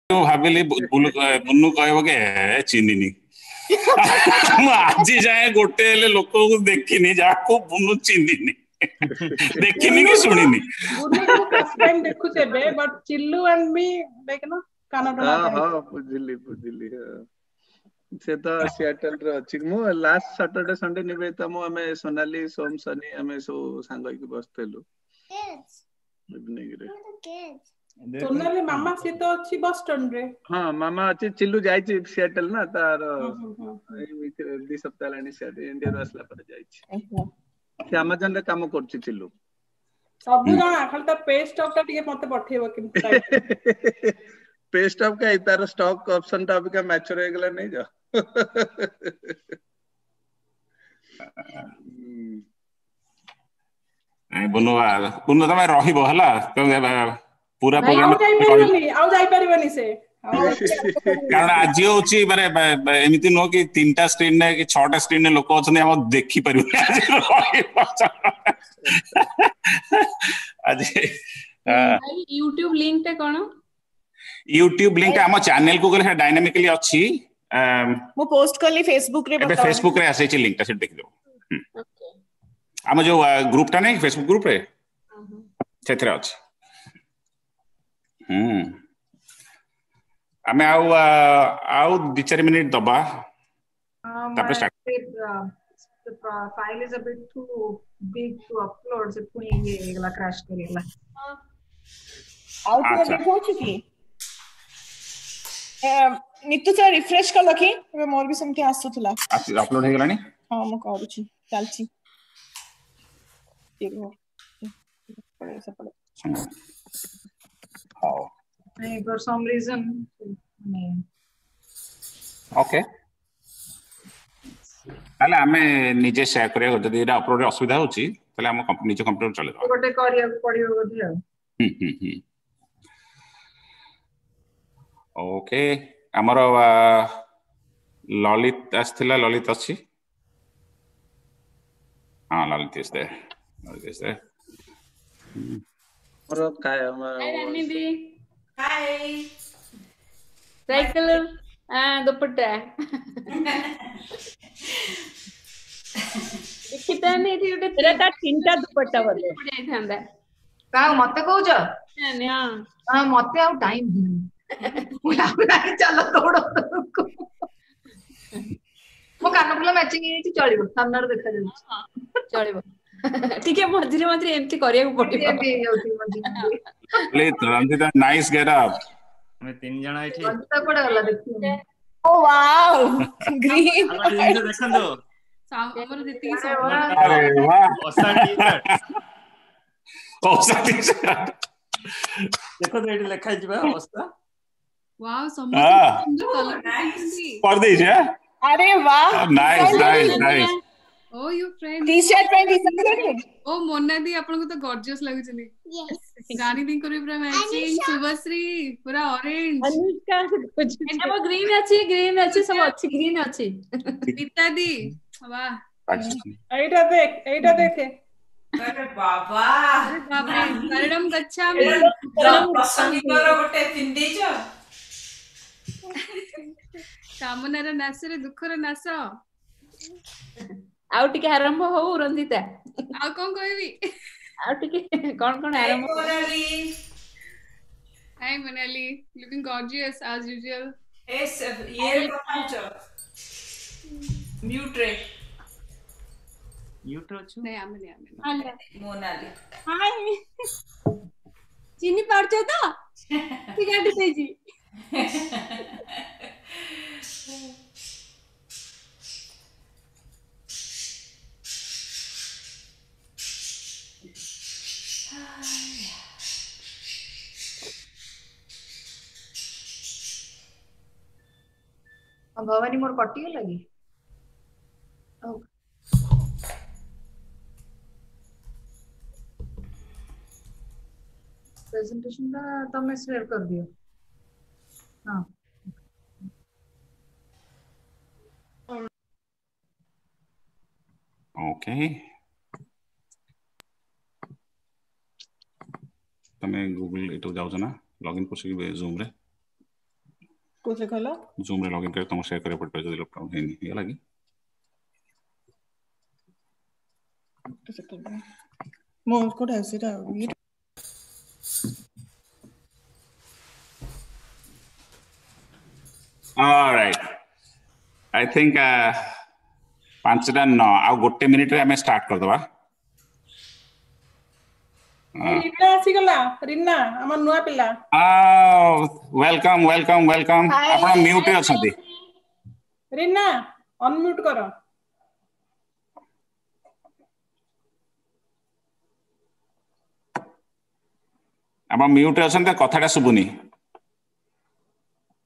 भाविली बुन्नू कहब के चिन्हिनी आज जाए गोटे लोक देखनी जहाँ बुन्नू चिन्हिनी देखिनी कि सुनिनी बुन्नू को फर्स्ट टाइम देखु छेबे बट चिल्लू एंड मी लाइक ना कानाडा हां बुझिली से तो सिएटल रे अछि मु लास्ट सैटरडे संडे निबे त मु हमें सोनाली सोम सनी हमें सो सांग के बसतेलु इवनिंग रे सोनाली मामा से तो अछि बोस्टन रे हां मामा अछि चिल्लू जाय छि सिएटल ना तार ए 2 सप्ताह लानी से इंडिया रो असला पर जाय छि से अमेज़न रे काम कर छि चिल्लू सब जणा खाली त पेस्ट ऑफ टिके मते पठेबो कि पेस्ट ऑफ का तार स्टॉक ऑप्शन टा अभी का मैच्योर हो गेला नहीं जा बुन्नू तमे रहिबो हला पूरा प्रोग्राम आउ जाई परिबनी से कारण आज होची माने एमिति नो कि 3टा स्क्रीन ने कि 6टा स्क्रीन ने लोक अछने हम देखि परिबनी आज YouTube लिंक टे कोन YouTube लिंक हम चैनल को गले डायनामिकली अछि मु पोस्ट करली फेसबुक रे बता फेसबुक रे आसे छि लिंक ता से देख दो ओके हम जो ग्रुप टा नहीं फेसबुक ग्रुप रे सेथरा अछि हमें आउ 2-4 मिनट दबा तापर start the file is a bit too big to upload से पुनी ये एगला क्रैश करेला आउट देखो छी नित्तु से रिफ्रेश कर लखी मोर भी समके आसुथला अपलोड हे गलानी हां म करू छी चलची देखो पड़े से पड़े हां नहीं for some reason नहीं ओके ताले हमें निजे शेयर करिया जदी एटा अपलोड रे असुविधा होची ताले हम निजे कंप्यूटर चले दो गोटे करिया पड़ियो गदिया ओके हमर ललित आस्थिला ललित अछि हां ललित इज देयर और काय हम हाय रानी दी हाय साइकिल दुपट्टा देखिता नहीं थी उठे तेरा ता 3टा दुपट्टा बोले पड़े थांदा का मते कहउछ हां मते आ टाइम बुला चलो तोड़ो मो कानफुला मैचिंग हे चलिबो सामनार देखा जाउ चलिबो ठीक है मझिरे मझिरे एमती करिया को पड़िबो एमती होती मझिरे please Ranjita nice get up हमें 3 जणा एठी रंजिता कोडा गला देखियो ओ वाओ ग्रीन देखन दो हमर जति अरे वाह ओसा टी-शर्ट देखो तो एठी लिखा जिबा ओसा वाओ समझ सुंदर कलर कर दे जे अरे वाह नाइस ओ योर फ्रेंड टी-शर्ट पहन ओ मोना दी आपन को तो गॉर्जियस लागु छनी यस गानी दिन करे पूरा मैचिंग शुभश्री पूरा ऑरेंज अनुष्का एटा वो ग्रीन अछि सब अछि ग्रीन अछि पिता दी वाह एटा देखे अरे बाबा मैडम गच्छामि प्रसंगिकर गोटे पिंडी छ कामनार नाश रे दुखर नाश आउ टिके आरंभ हो रंजिता आ कोन कहबी आ टिके कोन आरंभ hi Manali looking gorgeous as usual एस ये पहुंच म्यूट अछि नहीं आमे मोनाली हाय चिनी पारछो तो ठीक है दे जी भवानी मोर कटी गेला की प्रेजेंटेशन का तमे शेयर कर दियो हां ओके तमे गूगल एटो जाउ ना लॉगिन करछि जूम रे कोसे कहला जूम रे लॉगिन कर तुम शेयर करे पड़ पे जदी लैपटॉप है नहीं लगी मो कोड है सेटा all right I think 5:09 आ गोटे मिनिट रे हमें स्टार्ट कर दबा रीना आसी गला रीना हमर नुआ पिला वेलकम वेलकम वेलकम आपण म्यूट रे अछंती रीना अनम्यूट करो आपण म्यूट रे अछंती कथाटा सुबुनी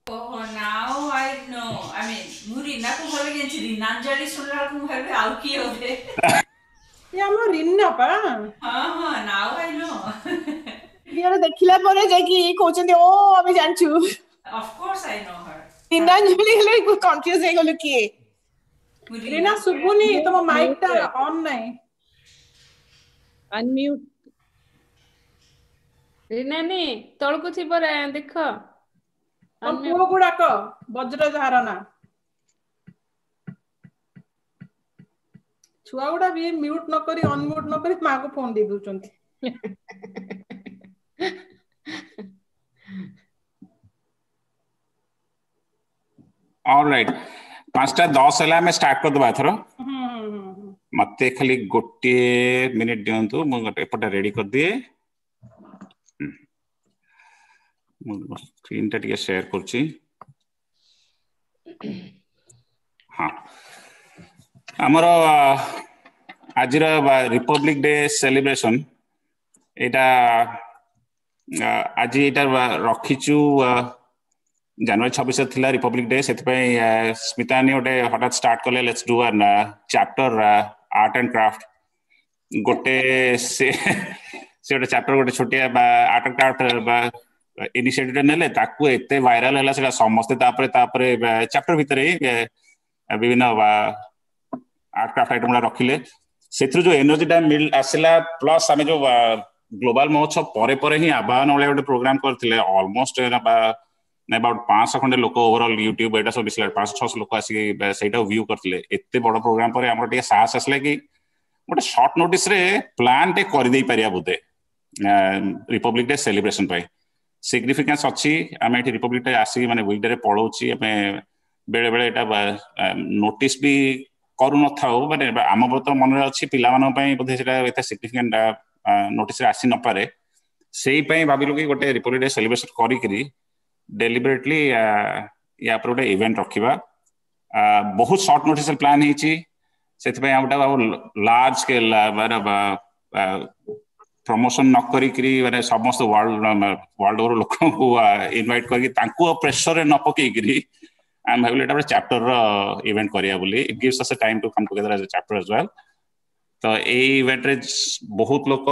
Oh, now I know. I mean, Murina को बोले कि रीना अंजलि सुन रहा हूँ घर पे आउ की होते ये हमर रीना पा हाँ now I know. यार देखिला परे जे कि कोचंदी ओ हमें जानछु Of course I know her. इंदांजलि ले कंफ्यूज हे गलो की रीना सुबुनी तुम माइक टा ऑन नहीं अनम्यूट रीना नी तळको थी पर देखो हम पुओ गुडा को वज्र धारणा छुआ गुडा भी म्यूट न करी अनम्यूट न करी मां को फोन दे दोचंती ऑलराइट 5:10 हला हमें स्टार्ट कर दबा थरो मते खाली गोटे मिनिट दियंतु मु एपटा रेडी कर दिए मु स्क्रीन टा टिके शेयर करछि हां हमर आजिर रिपब्लिक डे सेलिब्रेशन एटा आज एटा रखिचु जनवरी 26 थिला रिपब्लिक डे सेति पय स्मितानी ओटे हठात स्टार्ट करले let's do an chapter art and craft गोटे से ओटे चैप्टर गोटे छोटिया आर्ट एंड क्राफ्ट इनिशिएटिव नेले ताकू एते वायरल हला सेटा समस्त तापरे चैप्टर भितरे विभिन्न आर्ट क्राफ्ट आइटम रखिले सेथु जो एनर्जी टा मिल आसिला प्लस आमे जो ग्लोबल महोत्सव परे परे ही आबान वाले गोटे प्रोग्राम करथिले ऑलमोस्ट अबाउट 500 खंडे लोक ओवरऑल यूट्यूब एटा सब डिस्प्ले 500 लोक आसी सेटा व्यू करथिले एते बड़ प्रोग्राम परे हमर टिके साहस आसले कि गोटे शॉर्ट नोटिस रे प्लान टे कर देई परिया बुते रिपब्लिक डे सेलिब्रेशन पय सिग्निफिकेंस अछि आमे एठी रिपब्लिक डे आसी माने वीक डे रे पढौछि आमे बेले बेले एटा नोटिस भी करू न थाओ माने आम तो मन रे अछि पिला मानन पय बोधे सेटा एता सिग्निफिकेंट नोटिस रे आसी न पारे सेही पय भाबिलु कि गोटे रिपब्लिक डे सेलिब्रेशन करी करी डेलिबरेटली या पर गोटे इवेंट रखिबा बहुत शॉर्ट नोटिस प्लान हेछि सेति पय आउटा लार्ज स्केल माने प्रमोशन न करी करी माने समस्त वर्ल्ड ओवर लोक को इनवाइट करी तांको प्रेशर रे न पकई करी आई एम हैविंग एटा चैप्टर रो इवेंट करिया बोली it gives us a time to come together as a chapter as well तो ए इवेंट रे बहुत लोक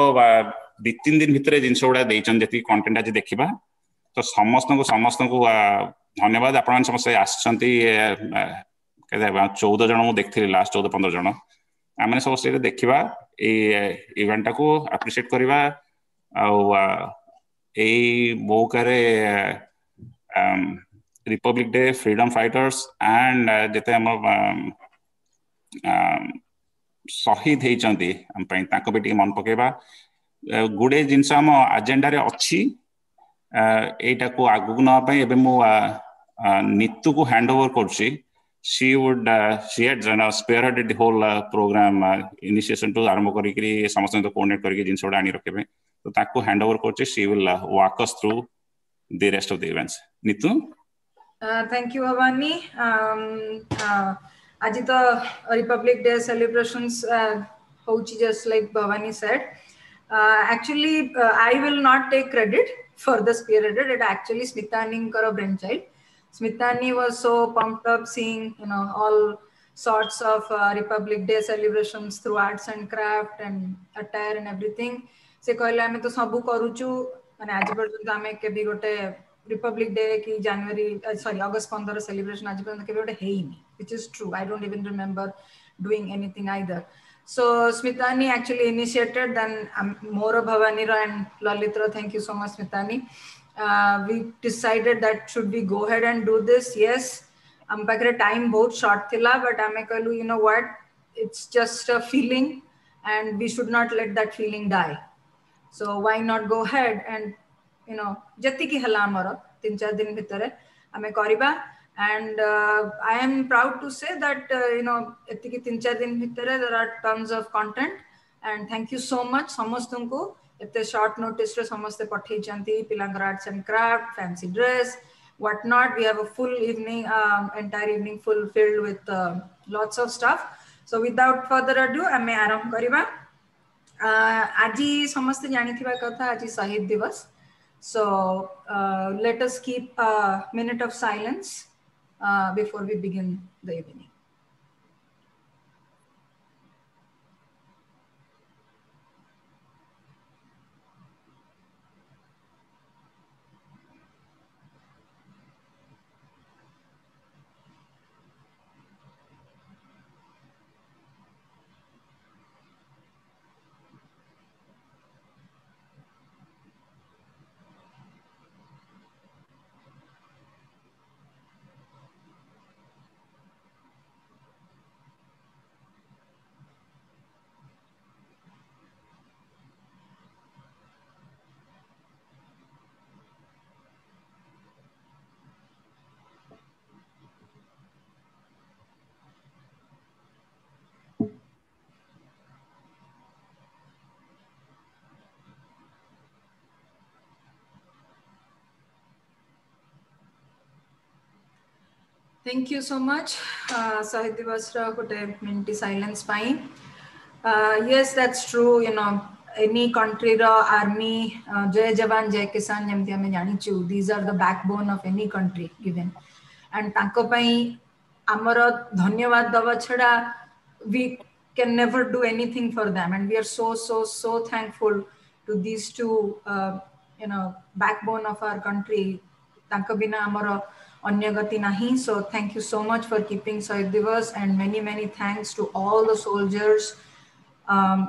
2-3 दिन भितरे जिंस उडा देइचन जति कंटेंट आज देखिबा तो समस्त को धन्यवाद आपण समस्त आछंती केदा 14 जण मु देखथिली लास्ट 14-15 जण आमे समस्त देखिबा ए इवेंट को एप्रिशिएट करबा आ ए मौकारे republic day freedom fighters and जते हम शहीद हेचंती हम पय ताको बेटी मन पकेबा गुडे जिंस हम एजेंडा रे अछि एटा को आगु न पय एबे मु नीतू को हैंड ओवर करछि she had spearheaded the whole program initiation to आरंभ करी करी समस्त तो कोऑर्डिनेट करके जिंस ओडा आनी रखबे तो ताको हैंड ओवर करछि she will walk us through the rest of the events Neetu thank you Bhavani आज तो रिपब्लिक डे सेलिब्रेशंस होची just like Bhavani said actually I will not take credit for the spearheaded it actually Smitani karo brainchild Smitani was so pumped up seeing all sorts of Republic Day celebrations through arts and craft and attire and everything se कहले हमें तो सब करूछु माने आज पर्यंत हमें केबी गोटे Republic Day की January sorry August 15 celebration आज पर्यंत केबी गोटे हेइनी which is true I don't even remember doing anything either so Smitani actually initiated then Mora Bhavani and Lalitro thank you so much Smitani we decided that should we go ahead and do this? Yes. Am pakre time बहुत short thila, but ame कहलु, you know what? It's just a feeling, and we should not let that feeling die. So why not go ahead and, you know, जति की हला हमारा 3-4 दिन भितरे ame करिबा. And I am proud to say that you know, एति की 3-4 दिन भितरे there are tons of content, and thank you so much समस्तंको एते short notice रे समस्ते पठेई चंती पिलांगर arts and craft, fancy dress, what not. We have a full evening, entire evening full filled with lots of stuff. So without further ado ame आरंभ करिबा. आजी समस्ते जानी थिबा कथा आजी शहीद दिवस. So let us keep a minute of silence before we begin the evening. Thank you so much. Shahid Divas ra gote minute silence pai. Yes, that's true. You know, any country ra army, Jai Jawan, Jai Kisan, jemti ame jani chu. These are the backbone of any country given. And tanko pai amara dhanyawad dava chhada, we can never do anything for them. And we are so thankful to these two, you know, backbone of our country. Tanko bina amara Anyagati nahi. So thank you so much for keeping Shahid Divas, and many thanks to all the soldiers,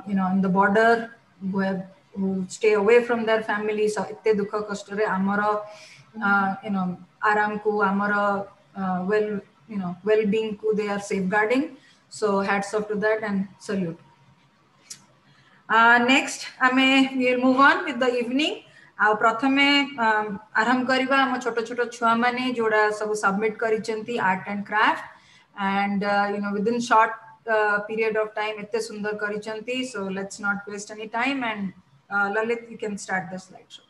you know, in the border who stay away from their families. So itte dukha kastare amara, you know, aram ku amara well-being ku they are safeguarding. So hats off to that and salute. Next, we'll move on with the evening. आ प्रथमे आरंभ करिबा हम छोटो छोटो छुआ माने जोड़ा सब सबमिट करिसेंती art and craft, and you know with in short period of time एते सुंदर करिसेंती. So let's not waste any time, and Lalit you can start the slide show.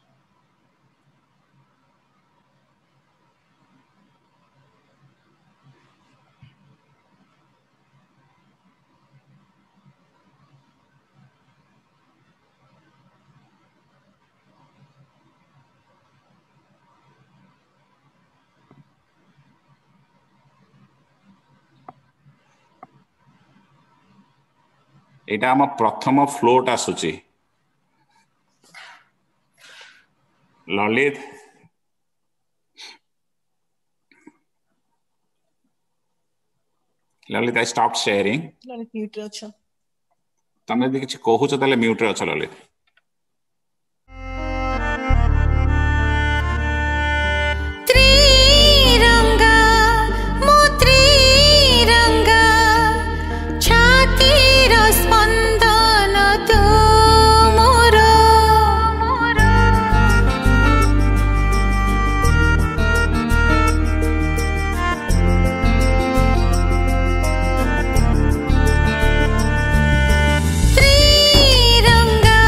एटा हम प्रथम फ्लोट आसुची. Lalit I stopped sharing. Lalit mute रे अछ. तमे यदि किछ कहूछ ताले म्यूट रे अछ ललित. Triranga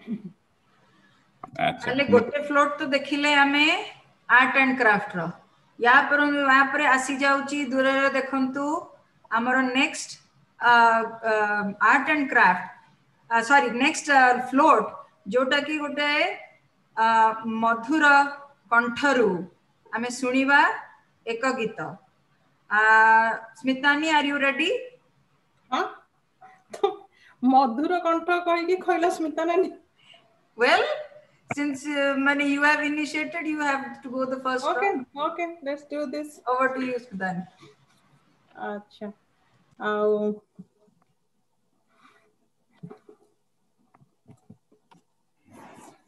अच्छा ताले गोटे फ्लोट तो देखिले हमें आर्ट एंड क्राफ्ट रो या पर आसी जाउची दूर रे देखंतु हमर next art and craft sorry next float जोटा की गोटे मधुर कंठरू आमे सुनिबा एक गीत स्मितानी आर यू रेडी हां मधुर कंठ कहि की खइला स्मिता नानी well since many you have initiated you have to go the first okay let's do this over to you Smita अच्छा आओ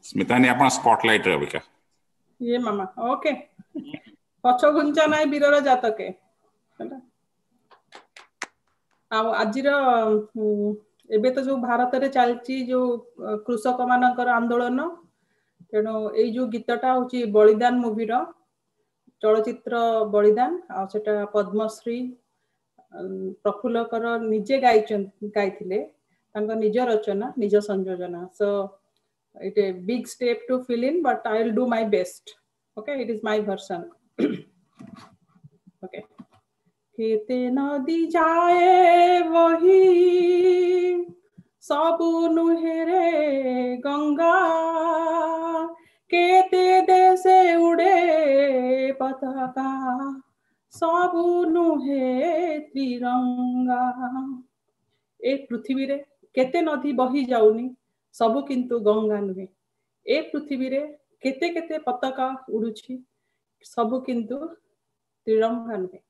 स्मिता ने अपन स्पॉटलाइट रे अबिका ये मामा ओके पछ गुंचा नाय वीरर जातके हला आओ आजिर एबे तो जो भारत रे चलची जो कृषक मानकर आंदोलन तेणु ए जो गीतटा होची बलिदान मूवी रो चलचित्र बलिदान आ सेटा पद्मश्री प्रफुल्लकर निजे गाइथिले तांको निज रचना निज संयोजना सो it a big step to fill in but I'll do my best okay it is my version okay खेते नदी जाए वही सबु नुहेरे गंगा केते देशे उड़े पताका सबु नुहे त्रिरंगा एक पृथ्वी रे केते नदी बही जाउनी सबु किंतु गंगा नुहे एक पृथ्वी रे केते केते पताका उडुछि सबु किंतु त्रिरंगा नुहे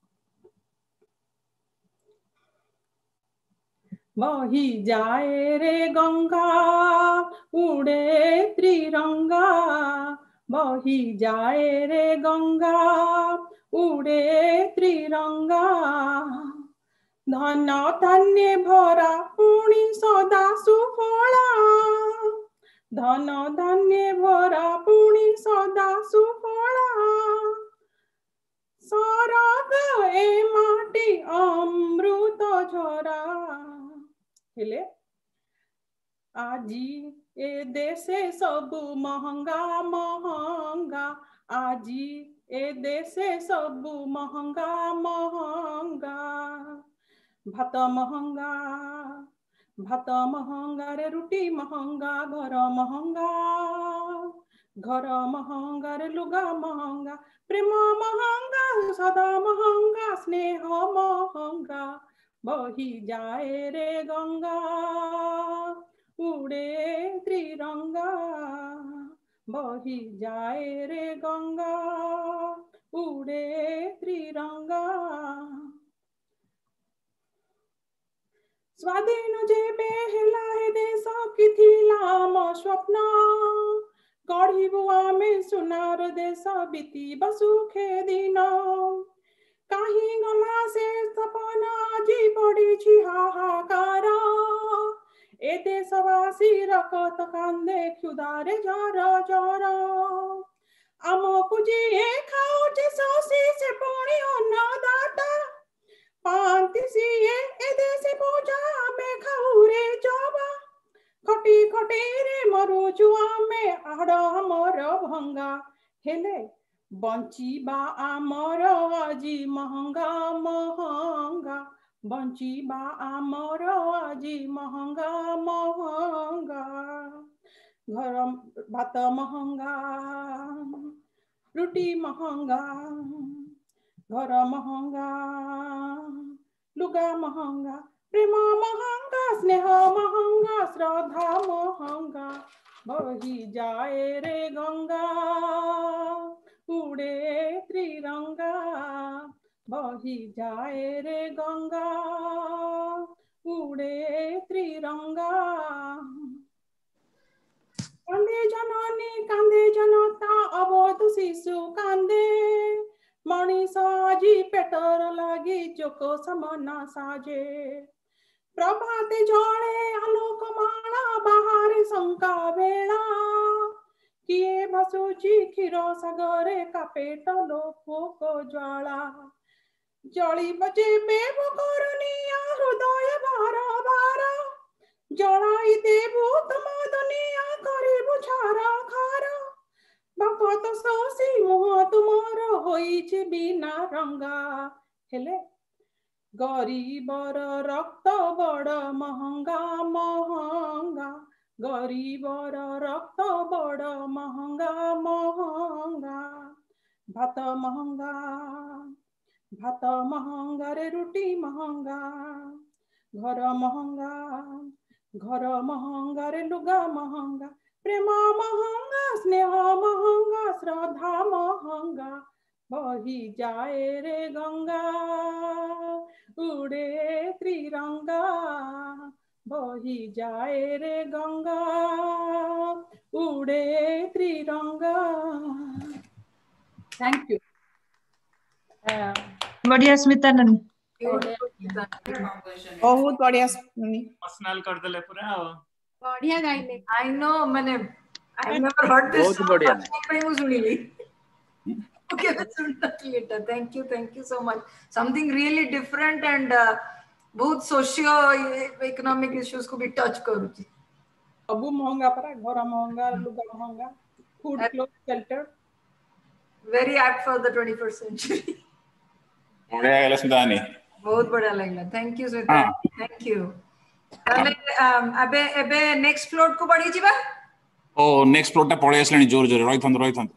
बही जाए रे गंगा उड़े त्रिरंगा बही जाए रे गंगा उड़े त्रिरंगा धन धान्य भरा पुणी सदा सुफला धन धान्य भरा पुणी सदा सुफला सरग ए माटी अमृत झरा हेले आजी ए देशे सबु महंगा महंगा आजी ए देशे सबु महंगा महंगा भात महंगा रे रुटी महंगा घर महंगा रे लुगा महंगा प्रेम महंगा सदा महंगा स्नेह महंगा बही जाए रे गंगा उड़े त्रिरंगा बही जाए रे गंगा उड़े त्रिरंगा स्वाधीन जेबे हेला हे देश किथिला मो स्वप्न गढ़िबु आमे सुनार देश बीती बसुखे दिन काहि गला से सपना जी पड़ी छी हाहाकार ए देशवासी रकत कांदे क्षुधारे जर जर आमकु जी खाउचे सोसी से पुणी अन्नदाता पांति सिए ए देशे पूजा में खाउरे जबा खटी खटी रे मरुचु आमे आड़ हमर भंगा हेले बंचीबा आमर आजी महंगा महंगा बंचीबा आमर आजी महंगा महंगा घर भात महंगा रुटी महंगा घर महंगा लुगा महंगा प्रेम महंगा स्नेह महंगा श्रद्धा महंगा बही जाए रे गंगा उड़े त्रिरंगा बही जाए रे गंगा उड़े त्रिरंगा कांदे जनता अबोध शिशु कांदे मनीष आजी पेटर लगी चोको समना साजे प्रभाते जले आलोक माला बाहर शंका बेला किए भसुची क्षीर सागरे का पेट लोक ज्वाला जली बजे बेब करनिया हृदय भार भार जलाई देबु तुम दुनिया कर କିଛି ବିନା ରଙ୍ଗା ହେଲେ ଗରିବର ରକ୍ତ ବଡ଼ ମହଙ୍ଗା ମହଙ୍ଗା ଗରିବର ରକ୍ତ ବଡ଼ ମହଙ୍ଗା ମହଙ୍ଗା ଭାତ ମହଙ୍ଗାରେ ରୁଟି ମହଙ୍ଗା ଘର ମହଙ୍ଗାରେ ଲୁଗା ମହଙ୍ଗା ପ୍ରେମ ମହଙ୍ଗା ସ୍ନେହ ମହଙ୍ଗା ଶ୍ରଦ୍ଧା ମହଙ୍ଗା ବହି ଯାଏ ରେ ଗଙ୍ଗା उड़े त्रिरंगा बही जाए रे गंगा उड़े त्रिरंगा थैंक यू बढ़िया स्मिता ननी composition बहुत बढ़िया ननी पर्सनल कर देले पूरा बढ़िया गाइले I know मैंने I've never heard this बहुत बढ़िया पे मैं सुनी Okay, let's do that later. Thank you so much. Something really different and बहुत socio-economic issues को भी touch करूँगी. अबू महंगा परा घर महंगा लुगा महंगा food clothes shelter. Very apt for the 21st century. बढ़िया गला सुदानी बहुत बढ़िया लगला. Thank you Smita. Thank you. अबे next float को बढ़ी जीवा. ओ नेक्स्ट फ्लोर टा पड़े असलनी जोर जोर रहिथंद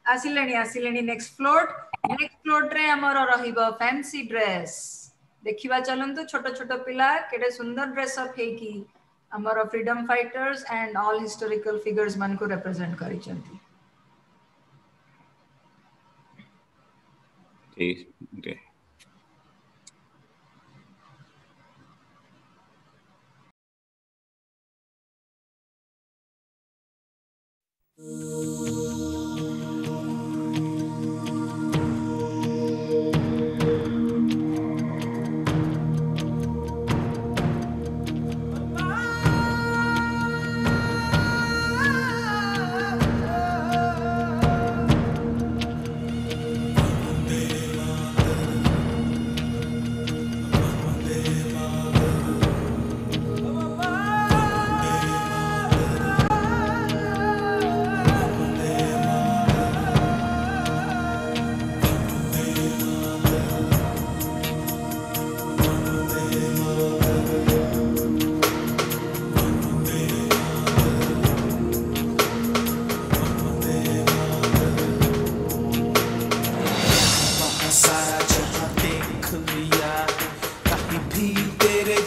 आसिलेनी नेक्स्ट फ्लोट रे हमर रहिबो फैंसी ड्रेस देखिबा चलंतु छोट छोट पिला केडे सुंदर ड्रेस अप हे की हमर freedom fighters and all historical figures मन को रिप्रेजेंट करि चंती ठीक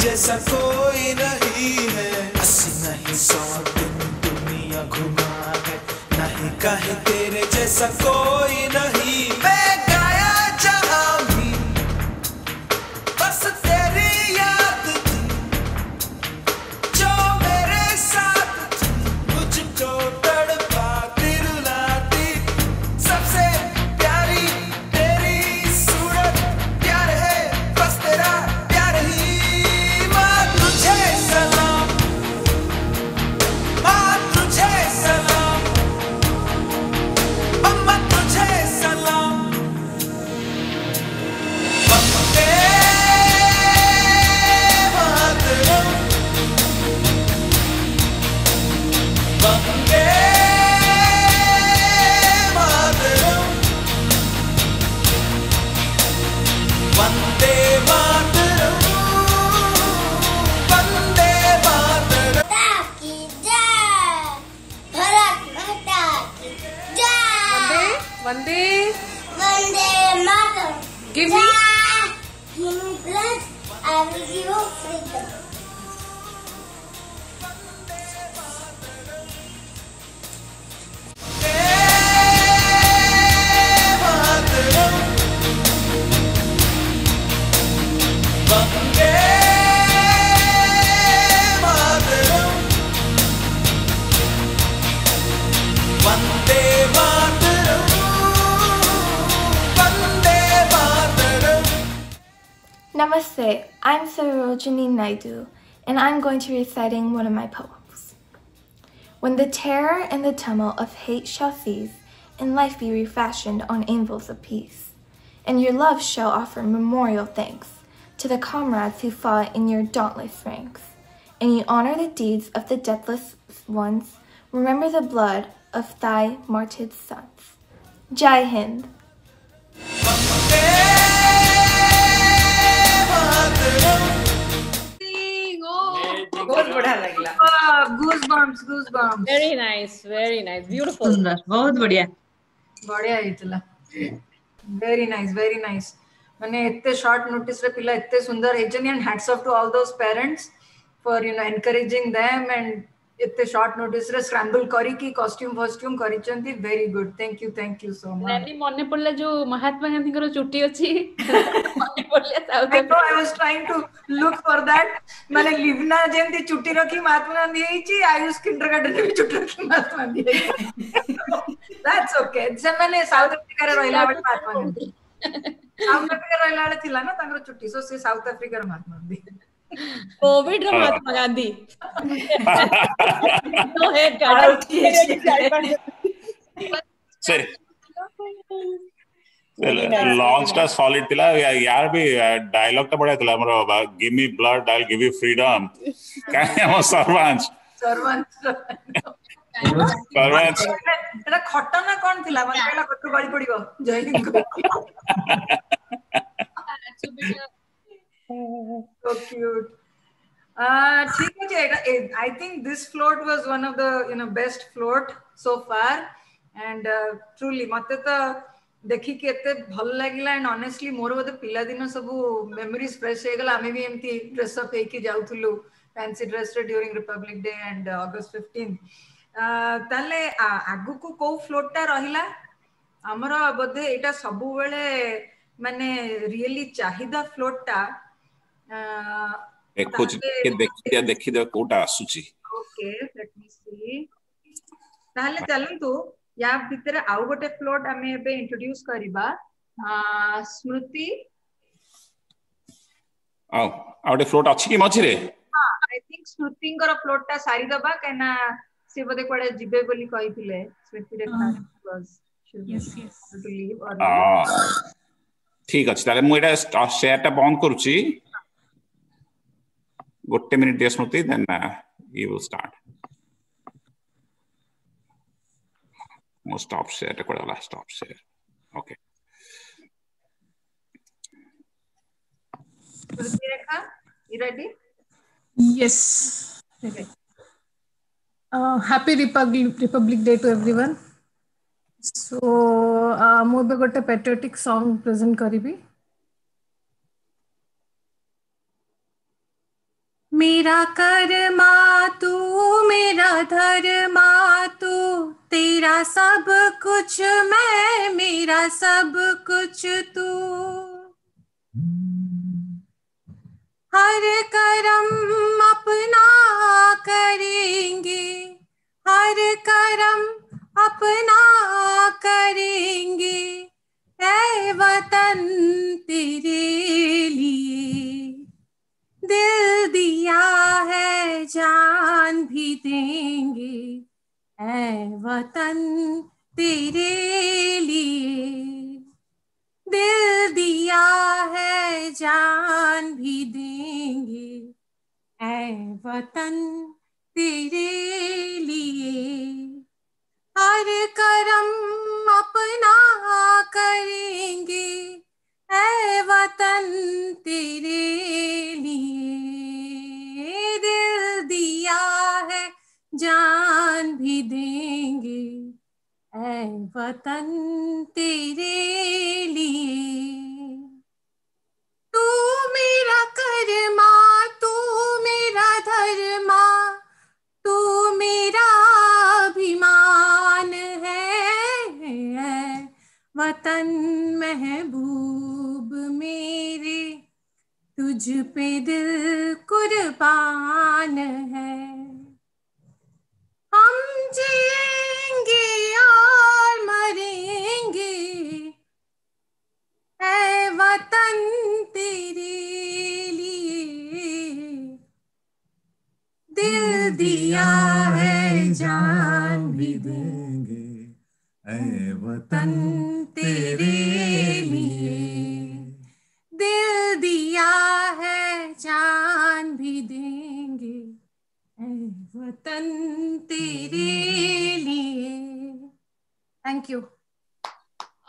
जैसा कोई नहीं है 80 नहीं 100 दिन दुनिया घुमा है नहीं कहीं तेरे जैसा कोई नहीं मैं गाया जहां भी बस तेरी याद थी जो मेरे साथ थी मुझको तड़पाती रुलाती सबसे प्यारी तेरी सूरत प्यार है बस तेरा प्यार ही Vande Mataram. Give me blood. I will give you freedom. Namaste, I'm Sarojini Naidu, and I'm going to be reciting one of my poems. When the terror and the tumult of hate shall cease, and life be refashioned on anvils of peace, and your love shall offer memorial thanks to the comrades who fought in your dauntless ranks, and you honor the deeds of the deathless ones, remember the blood of thy martyred sons. Jai Hind. बहुत बढ़िया लगला goosebumps very nice beautiful सुंदर बहुत बढ़िया हितला very nice माने एते short notice रे पिला एते सुंदर हेजनी and hats off to all those parents for encouraging them and एते शॉर्ट नोटिस रे स्क्रैम्बल करी की कॉस्ट्यूम करिचंती very good thank you so much नानी मने पड़ला जो महात्मा गांधी को चुट्टी अछि मने पड़ले साउथ I was trying to look for that माने लिवना जेंती चुट्टी रखी महात्मा गांधी हेची आयुष किंडरगार्टन में चुट्टी रखी महात्मा गांधी दैट्स ओके जे माने साउथ अफ्रीका रे रहला but Mahatma Gandhi south Africa रहला वाले थिला ना तांगर चुट्टी सो से साउथ अफ्रीका रे महात्मा गांधी कोविड रे Mahatma Gandhi no head launch टा सॉलिड थिला यार भी डायलॉग टा बढ़िया थिला हमरो give me blood I will give you freedom काहे हम सरपंच एटा खटना कोन थिला मन पहिला कतु गाड़ी पड़िबो जय हिंद so cute ठीक है I think this float was one of the best float so far and truly मते तो देखि के एते भल लागिला एंड ऑनेस्टली मोर बोधे पिला दिन सब मेमोरीज फ्रेश हे गला हमें भी एमती ड्रेस अप हे के जाउथुलु फैंसी ड्रेस रे during Republic day and August 15 ताले आगु को को फ्लोट टा रहिला हमरा बोधे एटा सब बेले माने रियली चाहिदा फ्लोट टा देखि दे कोटा आसुची ओके लेट मी सी ताले चलंतु या भीतर आउ गोटे फ्लोट हमें एबे इंट्रोड्यूस करिबा स्मृति आउटे फ्लोट अछि कि मछि रे हां आई थिंक स्मृतिंगर फ्लोट टा सारी दबा कना से बदे कोडे जिबे बोली कहिथिले स्मृति रे क्लास यस टू लीव और ठीक अछि ताले मु एटा शेयर टा बंद करूची गोटे मिनिट दिया स्मृति देन यू विल स्टार्ट मो स्टॉप शेयर टा कोडला stop share okay Rekha you ready yes okay happy republic day to everyone so mo be gote patriotic song present karibi मेरा कर्मा तू मेरा धर्मा तू तेरा सब कुछ मैं मेरा सब कुछ तू हर कर्म अपना करेंगे हर कर्म अपना करेंगे ऐ वतन तेरे लिए दिल दिया है जान भी देंगे ऐ वतन तेरे लिए दिल दिया है जान भी देंगे ऐ वतन तेरे लिए हर कर्म अपना करेंगे ऐ वतन तेरे लिए दिल दिया है जान भी देंगे ऐ वतन तेरे लिए तू मेरा कर्मा तू मेरा धर्मा तू मेरा अभिमान है वतन महबूब मेरे तुझ पे दिल कुर्बान है हम जिएंगे और मरेंगे ऐ वतन तेरे लिए दिल दिया है जान भी देंगे ऐ वतन तेरे लिए दिल दिया है जान भी देंगे ऐ वतन तेरे लिए thank you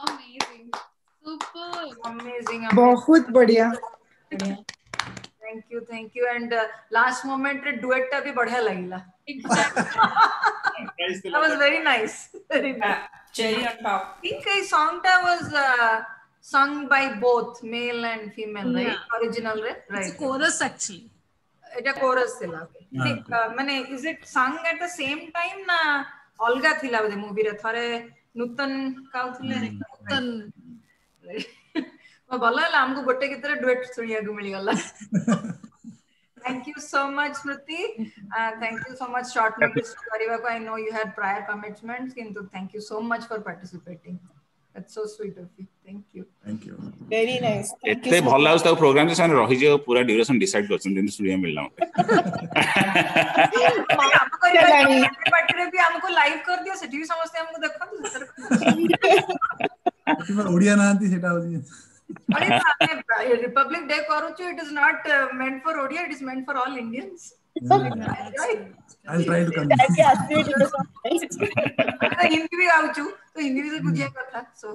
Amazing. Super amazing बहुत बढ़िया thank you and last moment रे डुएट टा भी बढ़िया लगला that was very nice cherry on top. I think a song that was sung by both male and female, right? Original, right? It's a chorus actually. It's a chorus thila. Mane is it sung at the same time na alga thila bode movie re thare nutan kautile nutan भला है हमको गोटे की तरह duet सुनिया को मिल गला Thank you so much Smriti thank you so much short notice करिवा को I know you had prior commitments किंतु thank you so much for participating that's so sweet of you thank you very nice एते भल Laue's ता programme जे सन रहि जे पूरा duration decide करछन दिन सुनिया मिलला पार्टी रे भी हमको लाइव कर दियो सेठी भी समझते हमको देखो ओडिया नांती सेटा होजी Republic Day करूछु it is not meant for Odia it is meant for all Indians I'll try to convince Hindi भी आउछु तो हिंदी भी से बुझिया कथा so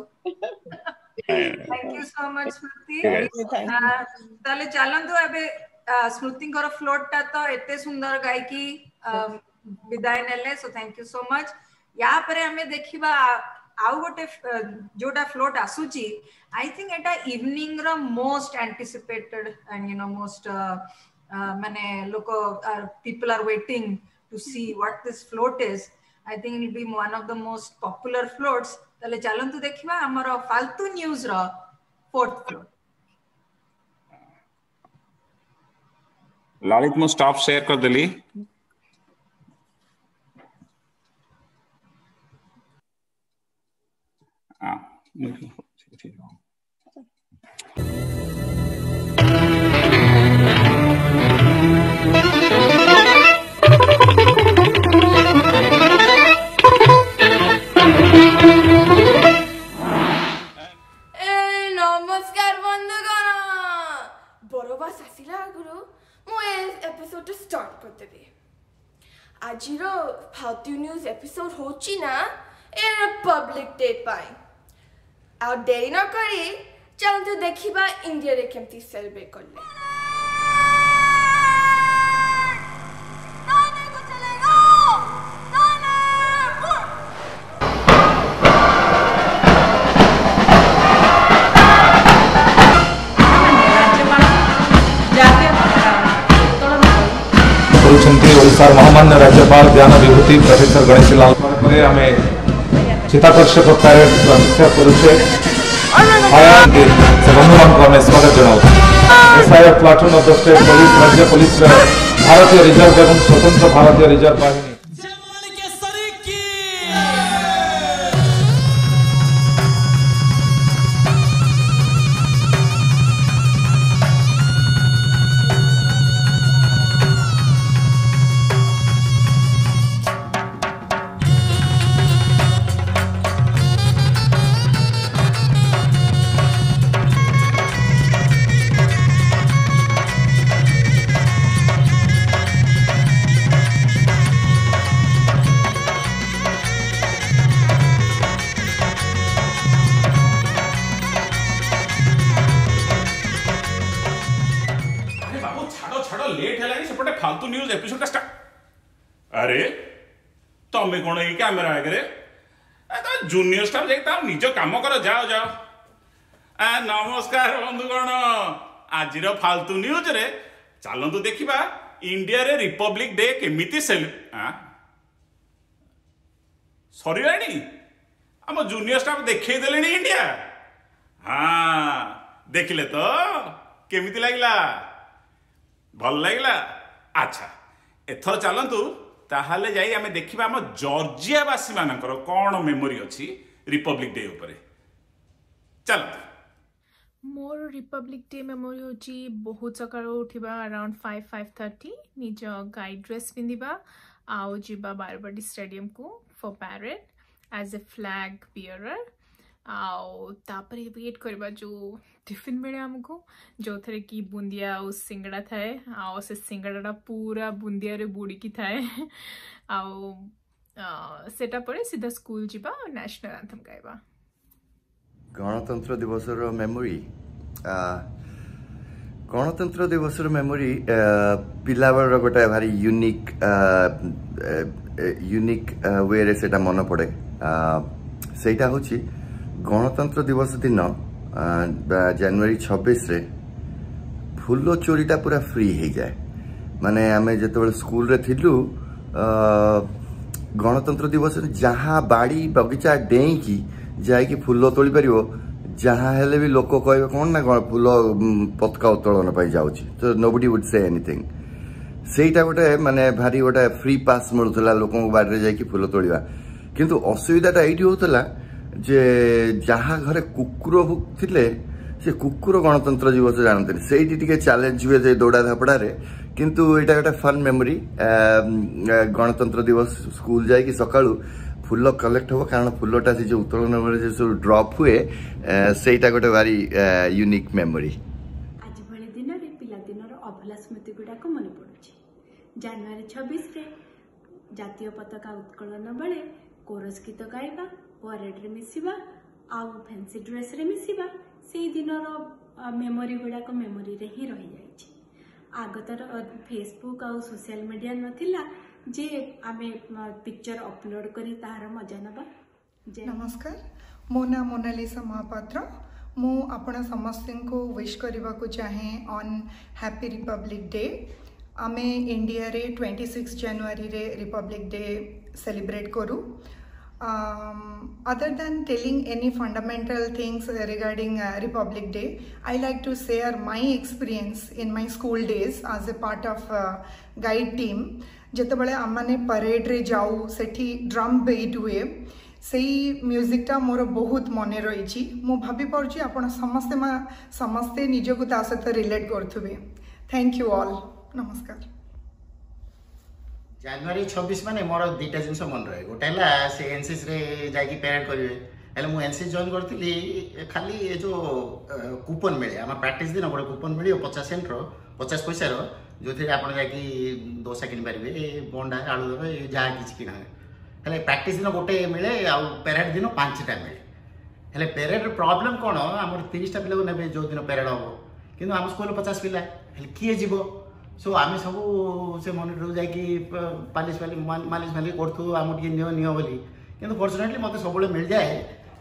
thank you so much Smriti ताले चलंतु एबे स्मृति घर फ्लोट ता तो एते सुंदर गायकी विदाय नेले so thank you so much या परे हमें देखिबा आउ गोटे जोटा फ्लोट आसुची आई थिंक एटा इवनिंग रा most anticipated and you know most माने लोक people are waiting to see what this float is I think it be one of the most popular floats तले चलंतु देखिबा हमर फालतू न्यूज रा फोर्थ फ्लोट ललित मु स्टॉप शेयर कर देली नमस्कार बंधुगण बरबास आसिला आगुरु मु एपिसोड स्टार्ट कर देबे आजिरो फालतू न्यूज एपिसोड होची ना ए रिपब्लिक डे पाई आ देरी न करी चलते देखिबा इंडिया रे केमती सेलिब्रेट करले ओडिशा महामान्य राज्यपाल ज्ञान विभूति प्रोफेसर गणेश लाल पर हमें चिताकर्षक पैरेड प्रतिष्ठा करुचे बंधुमान को हमें स्वागत जनाऊ SIR platoon of the state police राज्य पुलिस भारतीय रिजर्व एवं स्वतंत्र भारतीय रिजर्व बाहिनी फालतू न्यूज एपिसोड का स्टार्ट अरे तमें कौन ये कैमेरा आगे जूनियर स्टाफ जाए निज काम कर जाओ जाओ नमस्कार बंधुगण आज फालतू न्यूज रे चलतु देखा इंडिया रे रिपब्लिक डे केमिति सरी आम जूनियर स्टाफ देखे देले इंडिया हाँ देखिले तो केमिति लागला भल लागला अच्छा एथर चलतु ताहाले जाई आमे देखिबा हम जॉर्जिया वासी मानकर कोन मेमोरी अछि रिपब्लिक डे ऊपर चलतु मोर रिपब्लिक डे मेमोरी होची बहुत सकाळ उठिबा अराउंड 5:30 निज गाइड ड्रेस पिंदिबा आउ जिबा बारबाडी स्टेडियम को for parade as a flag bearer आउ तापर वेट करबा जो टिफिन मिले हमको जो थे कि बुंदिया और सिंगड़ा थाए आउ से सिंगड़ा पूरा बुंदिया रे बुड़ी की थाए आउ सेटा परे सीधा स्कूल जीवा नेशनल एंथम गाइबा गणतंत्र दिवसर मेमोरी गणतंत्र दिवसर मेमोरी पिलाबेल गोटे भारी यूनिक वे रे सेटा मन पड़े सेटा होची गणतंत्र दिवस दिन जनवरी 26 रे फूल चोरीटा पूरा फ्री हो जाए माने आमे जेतेबेले स्कूल रे थिलु गणतंत्र दिवस जहाँ बाड़ी बगीचा डेई की जाए फूल तोली पारिबो जहाँ हेले भी लोक कहे कौन ना फूल पताका उत्तोलन पाई जाउची तो नोबडी वुड से एनीथिंग सेटा गोटे माने भारी गोटे फ्री पास मिलुला लोक बाड़ी जाए फूल तोलिबा किंतु असुविधाटा एठी होतला जे जहाँ घरे कुकुर थिले से कुकुर गणतंत्र दिवस जानते से चैलेंज हुए दौड़ा धापड़ा किंतु यहाँ गोटे फन मेमोरी गणतंत्र दिवस स्कूल जाए सकाळू फूल कलेक्ट हम कारण फूलटा से जो उत्तोलन सब ड्रॉप हुए सेटा गोटे भारी यूनिक मेमोरी आज भली दिन रे पिला दिनर अभला स्मृति गुडाक मन पड़ुछि जनवरी 26 रे जातीय पताका उत्तोलन बेले कोरस गीत गाइबा परेड रे मिसिबा आउ फैंसी ड्रेस रे मिसिबा से दिनर मेमोरी गुडाक मेमोरी रे ही रही जाइछि आगतर फेसबुक आउ सोशल मीडिया नथिला जे आमे पिक्चर अपलोड करी तार मजा नबा नमस्कार मो ना मोनालिसा महापात्र मु आपण समस्त को विश करबा को चाहे ऑन हैप्पी रिपब्लिक डे आमे इंडिया रे 26 जनवरी रे रिपब्लिक डे सेलिब्रेट करू other than telling any fundamental things regarding Republic Day, I like to share my experience in my school days as a part of guide team. जेतेबेले आमने parade रे जाऊ सेठी drum beat हुए सेही music टा मोर बहुत मने रही मु भाभी पड़ुची आपण समस्ते निजको ता सहित रिलेट करथुबे थैंक यू ऑल नमस्कार जनवरी 26 माने मोर दुटा जिनस मन रहे गोटे से एनसीसी रे जाकी पैरेड करिवे हेले मु एनसीसी जॉइन करथिली खाली ए जो कूपन मिले हम प्रैक्टिस दिन गोटे कूपन मिले 50 सेंट रो 50 पैसा रो जो थे आपण जाकी डोसा किन पारिबे बोंडा आलू दबे जा किछ किना हेले प्रैक्टिस दिन गोटे मिले आ पैरेड दिन 5टा मिले हेले पैरेड प्रॉब्लम कोन हमर 30टा पिला नेबे जो दिन पैरेड हो किंतु हम स्कूल 50 पिला हेले किए जीवो सो आम सब से मॉनिटर जाकि मालिश वाली करूँ आम टे नियो बोली कि फर्चुनेटली मत सब मिल जाए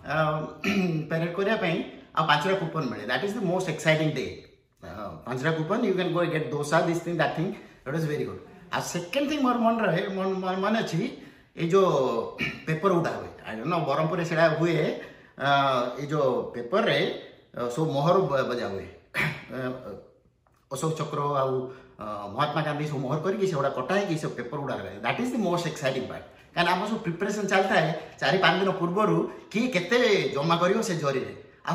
पैरेड करने आ 5टा कूपन मिले that is the most exciting day 5टा coupon you can go get dosa this thing that thing that is very good आ सेकेंड थिंग मोर मन रहे मन अच्छी ये जो पेपर उठा हुए आई डोंट नो ब्रह्मपुर से हुए ये जो पेपर रे सब मोहर बजा हुए अशोक चक्र आ महात्मा गांधी सब मोहर करके से कटा है सब पेपर गुड़ा that is the most exciting part क्या आम सब प्रिपरेशन चलता है 4-5 दिन पूर्वर किए केते जमा कर से जरी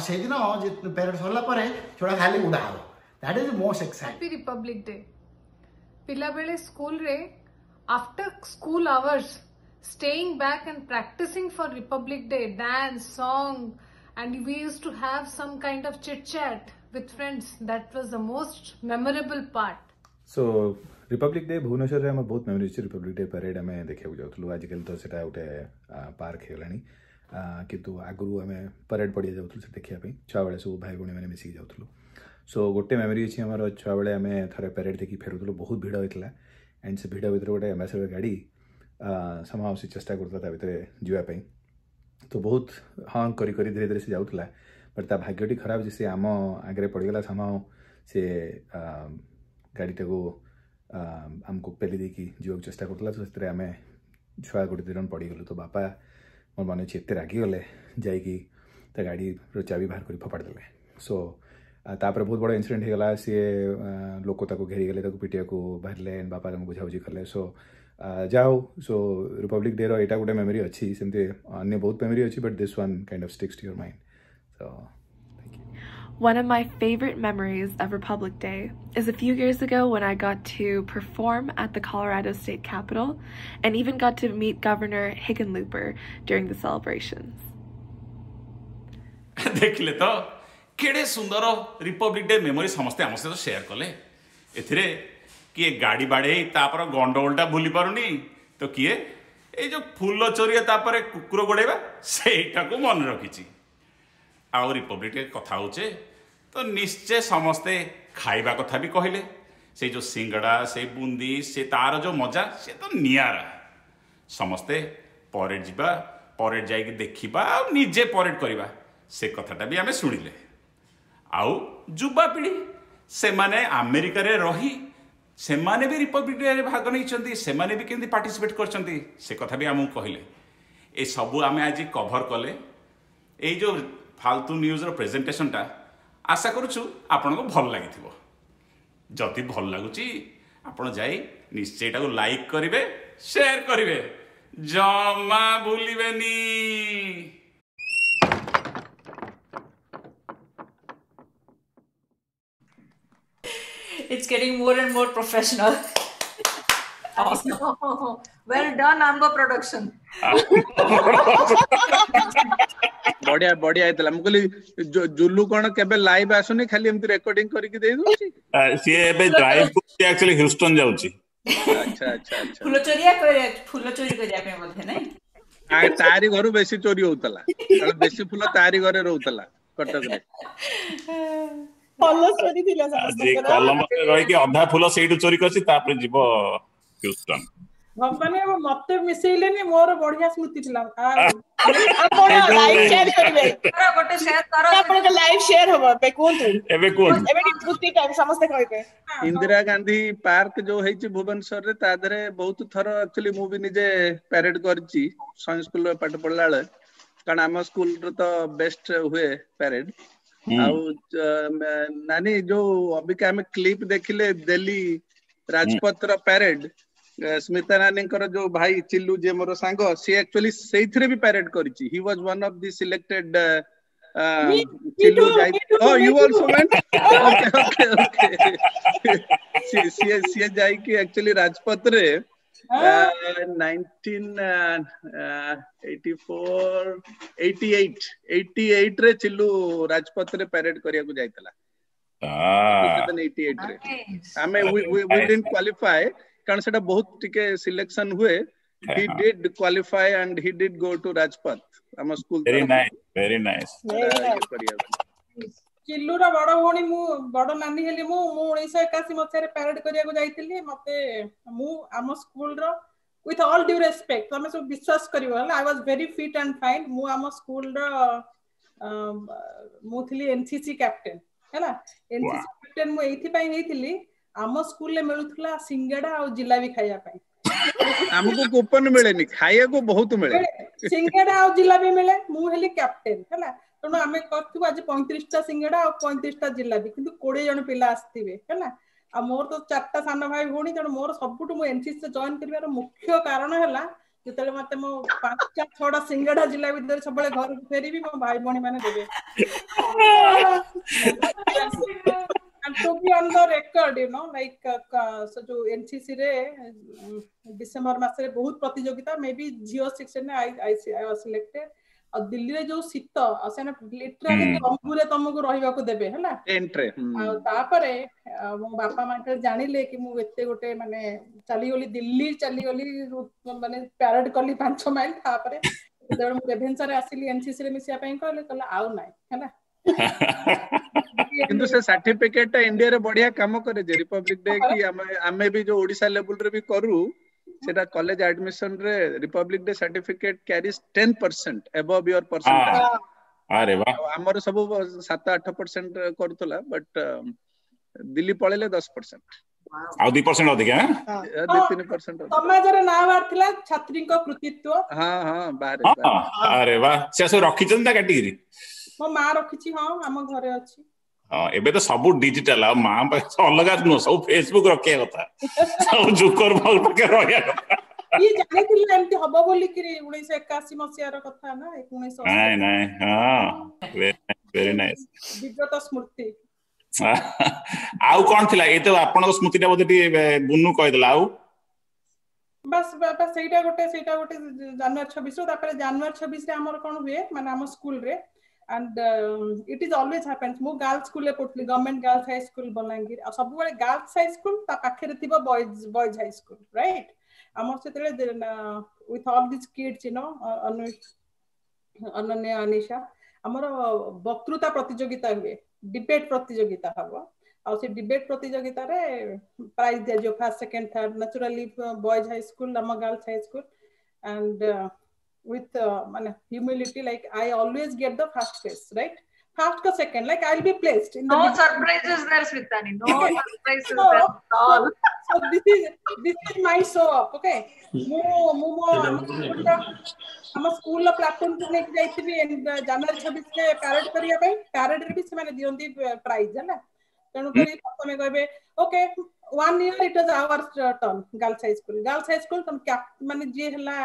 से दिन पैरेड सरला थोड़ा खाली उड़ा हम that is the most exciting happy Republic day पिला बेले स्कूल रे after school hours staying back and practicing for Republic Day dance song and we used to have some kind of chit chat with friends that was the most memorable part so republic day Bhubaneswar में बहुत memory अच्छी Republic day parade आम देखा जाऊँ आजिकल तो सीटा गोटे park होगा किंतु आगु आम परेड पड़िया जाऊँ देखापी छुआ बेले सब भाई भाई मैंने मिसिक जाऊँ सो गोटे मेमोरी अच्छी आम छुआ बेले आम थे परेड देखी फेरुलु बहुत भिड़ होता एंड से भिड़ भितर गोटे एम्बासेडर गाड़ी समाव से चेष्टा करता भितर जावाई तो बहुत हाँ करी धीरे धीरे से जाऊला बट ता भाग्यटी खराब जे से आम आगे पड़गला समाव से गाड़ीटा को आमको पेली देकी जीवाक चेष्टा करता तो आम छुआ गोटे 2 जन पड़गलु तो बापा मोर मन अच्छे एत रागिगले जाकि गाड़ी चाबी बाहर कर फोपाड़ी सो तापर बहुत बड़ा इनसीडेंट होगा सी लोक घेरीगले पिटिया को बाहर बापा बुझाबुझी कले सो जाओ सो रिपब्लिक डे रो एटा गोटे मेमोरी अच्छी सेमती अन्य बहुत मेमोरी अच्छी but this one kind of sticks to your mind so One of my favorite memories of Republic Day is a few years ago when I got to perform at the Colorado State Capitol and even got to meet Governor Hickenlooper during the celebrations. देखले तो केड़े सुंदर Republic day memory समस्ते आम सहित share कले एथिरे किए गाड़ी बाड़े तापर गंडगोलटा भूली पारुनी तो किए ये जो फूल चोरी तापर कुकुर गोड़ेबा सेटा को मन रखी आउ रिपब्लिक डे कथा होचे तो निश्चय समस्ते खाइबा कथा भी कहले से जो सिंगड़ा से बूंदी से तार जो मजा से तो नियारा समस्ते परेड जीवा परेड जाइक देखा निजे परेड करवा से कथाटा भी आम शुणिले आउ युवा पीढ़ी से माने अमेरिका रे रही से माने भी रिपब्लिक डे रे भाग नहीं से माने भी केमती पार्टिसिपेट करछंती से कथा भी आमको कहले ए सबू आम आज कभर कले ये जो फालतू न्यूज रो प्रेजेंटेशन टा आशा करूछु आपन को भल लागिथिबो जदि भल लागुची आपण जाई निश्चय एटा को लाइक करिवे शेयर करिवे जमा भूलिबेनी It's getting more and more professional. Awesome. Well done, Amber Production. बढ़िया बढ़िया आइतला हम कहली जुल्लू कोन केबे लाइव आसुनी खाली एमती रिकॉर्डिंग करके दे दोची सी एबे ड्राइव को एक्चुअली ह्यूस्टन जाउची अच्छा अच्छा अच्छा फूल चोरी करिया पे बोलथे नै आ तारी घर बेसी चोरी होतला बेसी फूल तारी घरे रहतला कटक रे फॉलो चोरी थिला जे कलम रे रही के आधा फूल सेठु चोरी करछि तापर जीवो ह्यूस्टन भगवान मते मिसेइलेनी मोर बढ़िया स्मृति थिला आपण लाइव शेयर करिवे गोटे शेयर करो आपण के लाइव शेयर होबो पे कोन एबे कोन एबे स्मृति टाइम समस्त कहबे इंदिरा गांधी पार्क जो हेछि भुवनेश्वर रे ता धरे बहुत थरो एक्चुअली मु भी निजे पैरेड करछि साइंस स्कूल रे पाठ पढलाले कारण हम स्कूल रे तो बेस्ट हुए पैरेड नानी जो अबिका हमें क्लिप देखिले दिल्ली राजपथ रो पैरेड स्मिता नानी जो भाई चिल्लू जे मोर सांग सी एक्चुअली सेइथरे भी पैरेड करिछि he was one of the selected चिल्लू जाई ओ you also went okay okay सी जाई कि एक्चुअली राजपथ रे 1988 रे चिल्लू राजपथ रे पैरेड करिया को जाइतला 2088 रे हमें वी डिडंट क्वालिफाई कारण सेटा बहुत टिके सिलेक्शन हुए he did qualify and he did go to Rajpath हम स्कूल very nice चिल्लू रा बड़ भणी मु बड़ नानी हेली मु 1981 मथे रे पैरेड करिया को जाइतिली मते मु आम स्कूल रो with all due respect हमें सब विश्वास करिवो I was very fit and fine मु आम स्कूल रो मु थिली एनसीसी कैप्टन हैला एनसीसी कैप्टन मु एथि पई हेतिली आम स्कूल ले मिलुथला सिंगड़ा और जिलाबी खाया पाई हमको कूपन मिलेनी खाया को बहुत मिले सिंगड़ा और जिलाबी मिले मु हेली कैप्टन हैला तनो हमें करथु आज 35 टा सिंगड़ा और 35 टा जिलाबी किंतु 20 जन पिला आस्थिबे हैला आ मोर तो 4टा सान भाई भोणी तनो मोर सबुटु मु एनसीसी से जॉइन करबार मुख्य कारण हैला जेतले मते मो 5-6टा सिंगड़ा जिलाबी दर सबले घर फेरीबी मो भाई भोणी माने देबे and to be on the record you know like so jo NCC re December मास रे बहुत प्रतियोगिता मे बी जियो सेक्शन ने I was selected और दिल्ली रे जो शीत असेन लिटरली रंगुरे तुमको रहिबा को देबे हैला एंट्रे आ तापरे मो बापा माने जानिले कि मु एते गोटे माने चली गली दिल्ली चली गली माने पैरेड करली 5 माइल तापरे जब मु रेभेन्सा रे आसिली एनसीसी रे मिसिया पई कहले आउ नाइ हैला किंतु से सर्टिफिकेट इंडिया रे बढ़िया काम करे जे रिपब्लिक डे की हमें भी जो ओडिसा लेवल रे भी करू सेटा कॉलेज एडमिशन रे Republic day certificate carries 10% above your percentage अरे वाह हमर सब 7-8% करतला बट दिल्ली पळेले 10% आ 2% अधिक है 2-3% समाज रे ना बार थिला छात्री को कृतित्व हां हां बारे अरे वाह से सब रखी चंदा कैटेगरी मो मां रखिची हां हम घरे अछि एबे तो सब डिजिटल आ मां अलग न सब फेसबुक रखे कथा सब जुकर भाग के रहया कथा ये जाने थिले एमती हबो बोली कि 1981 मसिया रो कथा ना 1980 नहीं हां वेरी नाइस विगत स्मृति आउ कोन थिला ए तो आपन स्मृतिटा बोधे बुन्नु कहि देला आउ बस सेटा गोटे जनवरी 26 तापर जनवरी 26 रे हमर कोन हुए माने हम स्कूल रे and it is always happens mo girls school le potli government girls high school Balangir a sabu bale girls high school ta pakhre thiba boys high school right amar setele with all these kids you know Ananya Anisha हमर वक्तृता प्रतियोगिता हुए debate प्रतियोगिता हबो आ से debate प्रतियोगिता रे prize दिया जो first second third naturally boys high school lump girls high school and with माने humility like I always get the first place right first ka second like I'll be placed in the no surprises there Smitani no surprises no, there at all so this is my show up okay mo हम school ला platform पे लेके जाइथिबी जनवरी 26 के parade करिया पे parade रे भी से माने दियंती प्राइज है ना तेणु करी तमे कहबे okay 1 year it was our turn girls high school तुम माने जे हला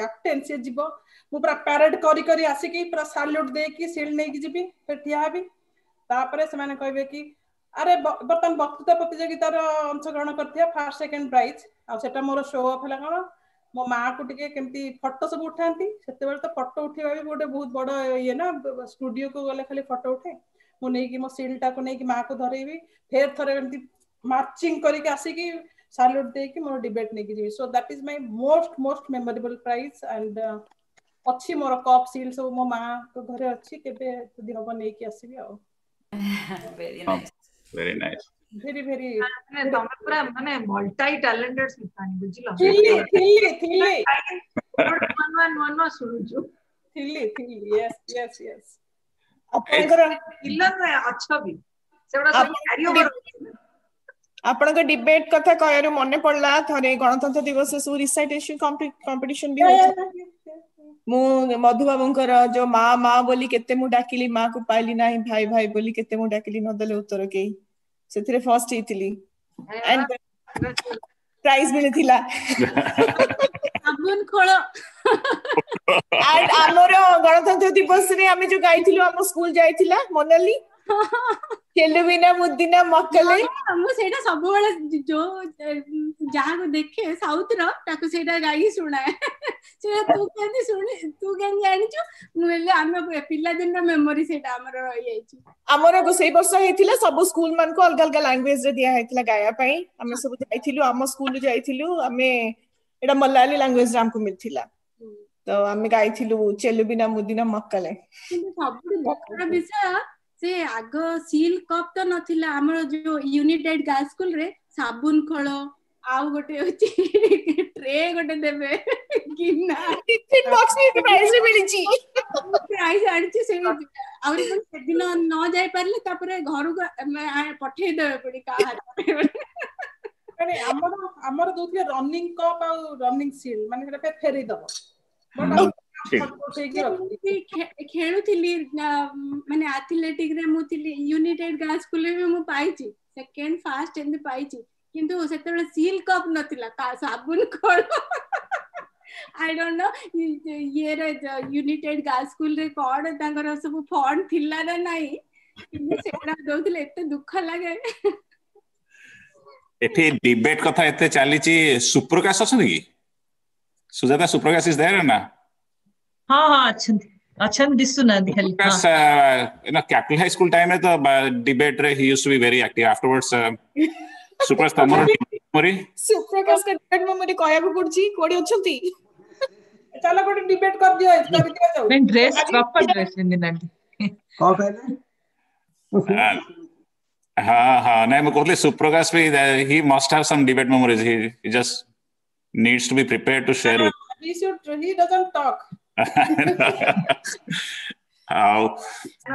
कैप्टन से जीवो मु पूरा पैरेड करी करी आसी की पूरा सैल्यूट दे की शील्ड नै की जीबी फिर ठिया हबी तापरे से माने कहबे कि अरे बर्तन वक्तृता प्रतियोगिता रो अंशग्रहण करथिया फर्स्ट सेकंड प्राइज आ सेटा मोर शो ऑफ हला कोन मो मां को टिके केमती फोटो सब उठांती सेते बेले तो फोटो उठेबा भी गोटे बहुत बड़ ये ना स्टूडियो को गले खाली फोटो उठे मु नै की मो शील्ड टा को नै की मां को धरेबी फेर थरे केमती मार्चिंग करी के आसी की सैल्यूट दे की मोर डिबेट नै की जीबी so that is my most memorable prize and अच्छी मोर कप शील्ड सब मो मां को घरे अच्छी केबे जदी हबो नै की आसीबी आ very nice very तमे पूरा माने मल्टी टैलेंटेड स्मितानी बुझिलो थिली वन सुनुजु थिली yes आपनकर इलन अच्छा भी सेबडा सब कैरी ओवर आपनका डिबेट कथा कहयारु मने पड़ला थरे गणतंत्र दिवस सु रिसाइटेशन कंपटीशन भी होता मु मधु बाबूंकर जो माँ बोली केते मु डाकिली माँ को पाइली नाही भाई भाई बोली केते मु डाकिली नदले उत्तर के सेथिरे फर्स्ट हेतिली एंड प्राइज मिलिथिला साबुन खोल एंड हमर गणतंत्र दिवस रे हम जो गाइथिलु हम स्कूल जाइथिला मोनाली चेलुबिना मुद्दिना मक्कले हम सेटा सब बेले जो जहां को देखे साउथ रो ताको सेटा गाई सुनाए से तू केनी सुनी तू केनी जानि छु मुले हम पिला दिन रो मेमोरी सेटा हमर रहि जाई छु हमर को सही वर्ष हेतिला सब स्कूल मान को अलग अलग लैंग्वेज रे दिया हेतिला गाया पई हम सब जाइथिलु हम स्कूल जाइथिलु हमें एटा मलयाली लैंग्वेज रे हमको मिलथिला तो हम गाइथिलु चेलुबिना मुद्दिना मक्कले सब बकरा विषय से आग सील कप तो नथिला हमर जो यूनिटेड गर्ल्स स्कूल रे साबुन खोलो आउ गोटे होची ट्रे गोटे देबे किना टिफिन बॉक्स में प्राइज मिली छी प्राइज आछि से और से दिन न जाय परले तापरे घर को पठे देबे पड़ी का माने हमर दोथि रनिंग कप आ रनिंग सील माने सेटा फेरी दबो खेलुथिली माने एथलेटिक रे मु थिली यूनाइटेड गर्ल्स स्कूल रे मु पाइची सेकंड फर्स्ट एंड पाइची किंतु सेतेबेले सील कप नथिला का साबुन खोल आई डोंट नो ये रे यूनाइटेड गर्ल्स स्कूल रे कोड तांगर सब फंड थिला ना नाही किंतु सेटा दोथिले एते दुख लागे एठी डिबेट कथा एते चालीची सुप्रकाश अछन की सुजाता सुप्रकाश इज देयर ना हाँ अच्छा दिसु ना दिखली in a capital high school time तो debate रे he used to be very active afterwards Suprakash तमर मेमोरी सुप्रकाश का डिबेट मेमोरी कहया को पड़ची कोडी अछंती चलो कोडी डिबेट कर दियो कर दिया जाऊ मैं ड्रेस प्रॉपर ड्रेस इंदिनांती का कहले हाँ नहीं मैं कहले सुप्रकाश भी he must have some debate memories he just needs to be prepared to share with he doesn't talk how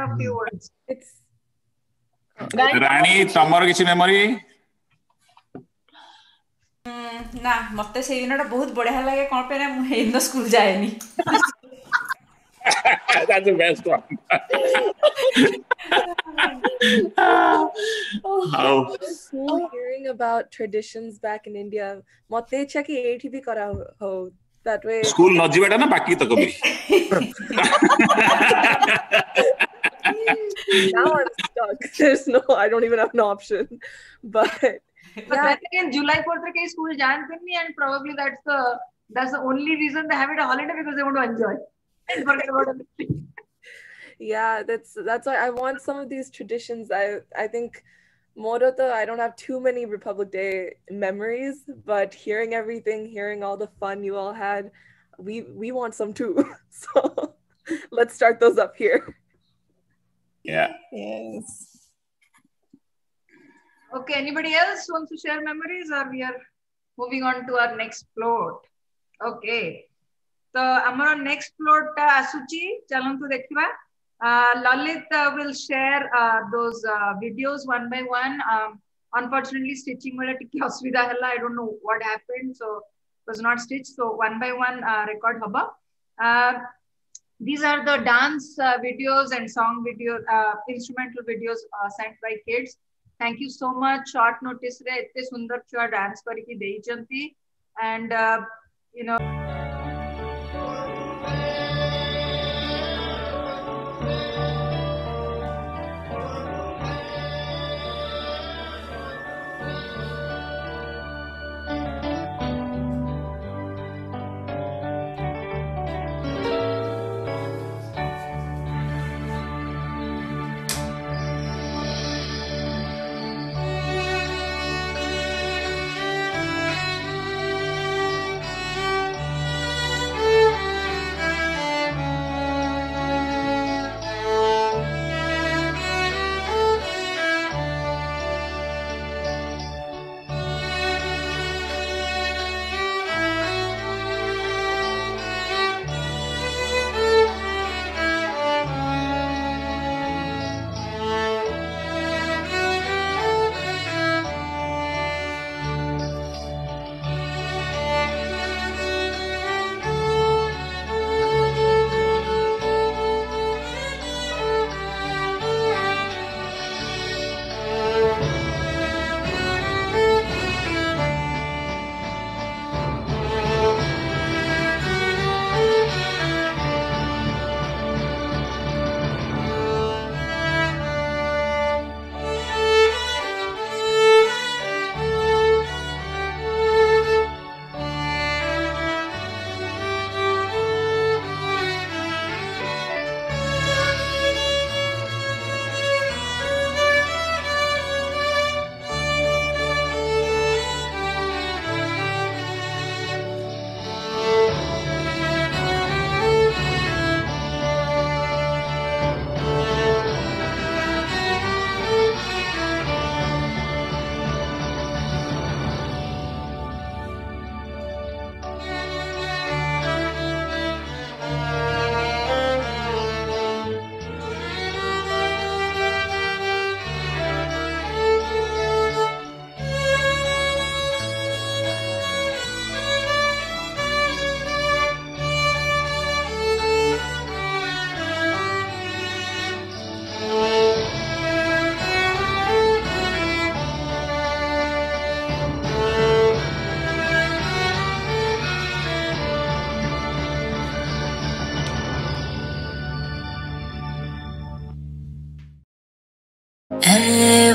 a few words रानी तमर किछि मेमोरी ना मते से दिनटा बहुत बढ़िया लागे कोन पे ना मु हेन school जाएनी that's the best one hearing about traditions back in India मते चकी एठी भी करा हो that way school न जीवेटा ना बाकी तो कभी now I'm stuck there's no I don't even have an option but yeah I think in July 4th ke school janni and probably that's the only reason they have it a holiday because they want to enjoy and forget about everything yeah that's why I want some of these traditions I think more though I don't have too many Republic Day memories but hearing everything hearing all the fun you all had we want some too so let's start those up here. Yeah. Yes. Okay, anybody else wants to share memories, or we are moving on to our next plot? Okay. So our next plot asuchi chalantu dekhiba. Lalit will share those videos one by one. Unfortunately, stitching wala tikki asvidha hella. I don't know what happened, so it was not stitched. So one by one record haba. These are the dance videos and song videos, instrumental videos sent by kids. Thank you so much. Short notice re ette sundar chua dance kariki deichanti, and you know.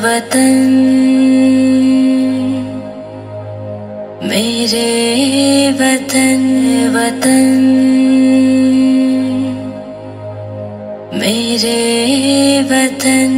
वतन मेरे वतन वतन मेरे वतन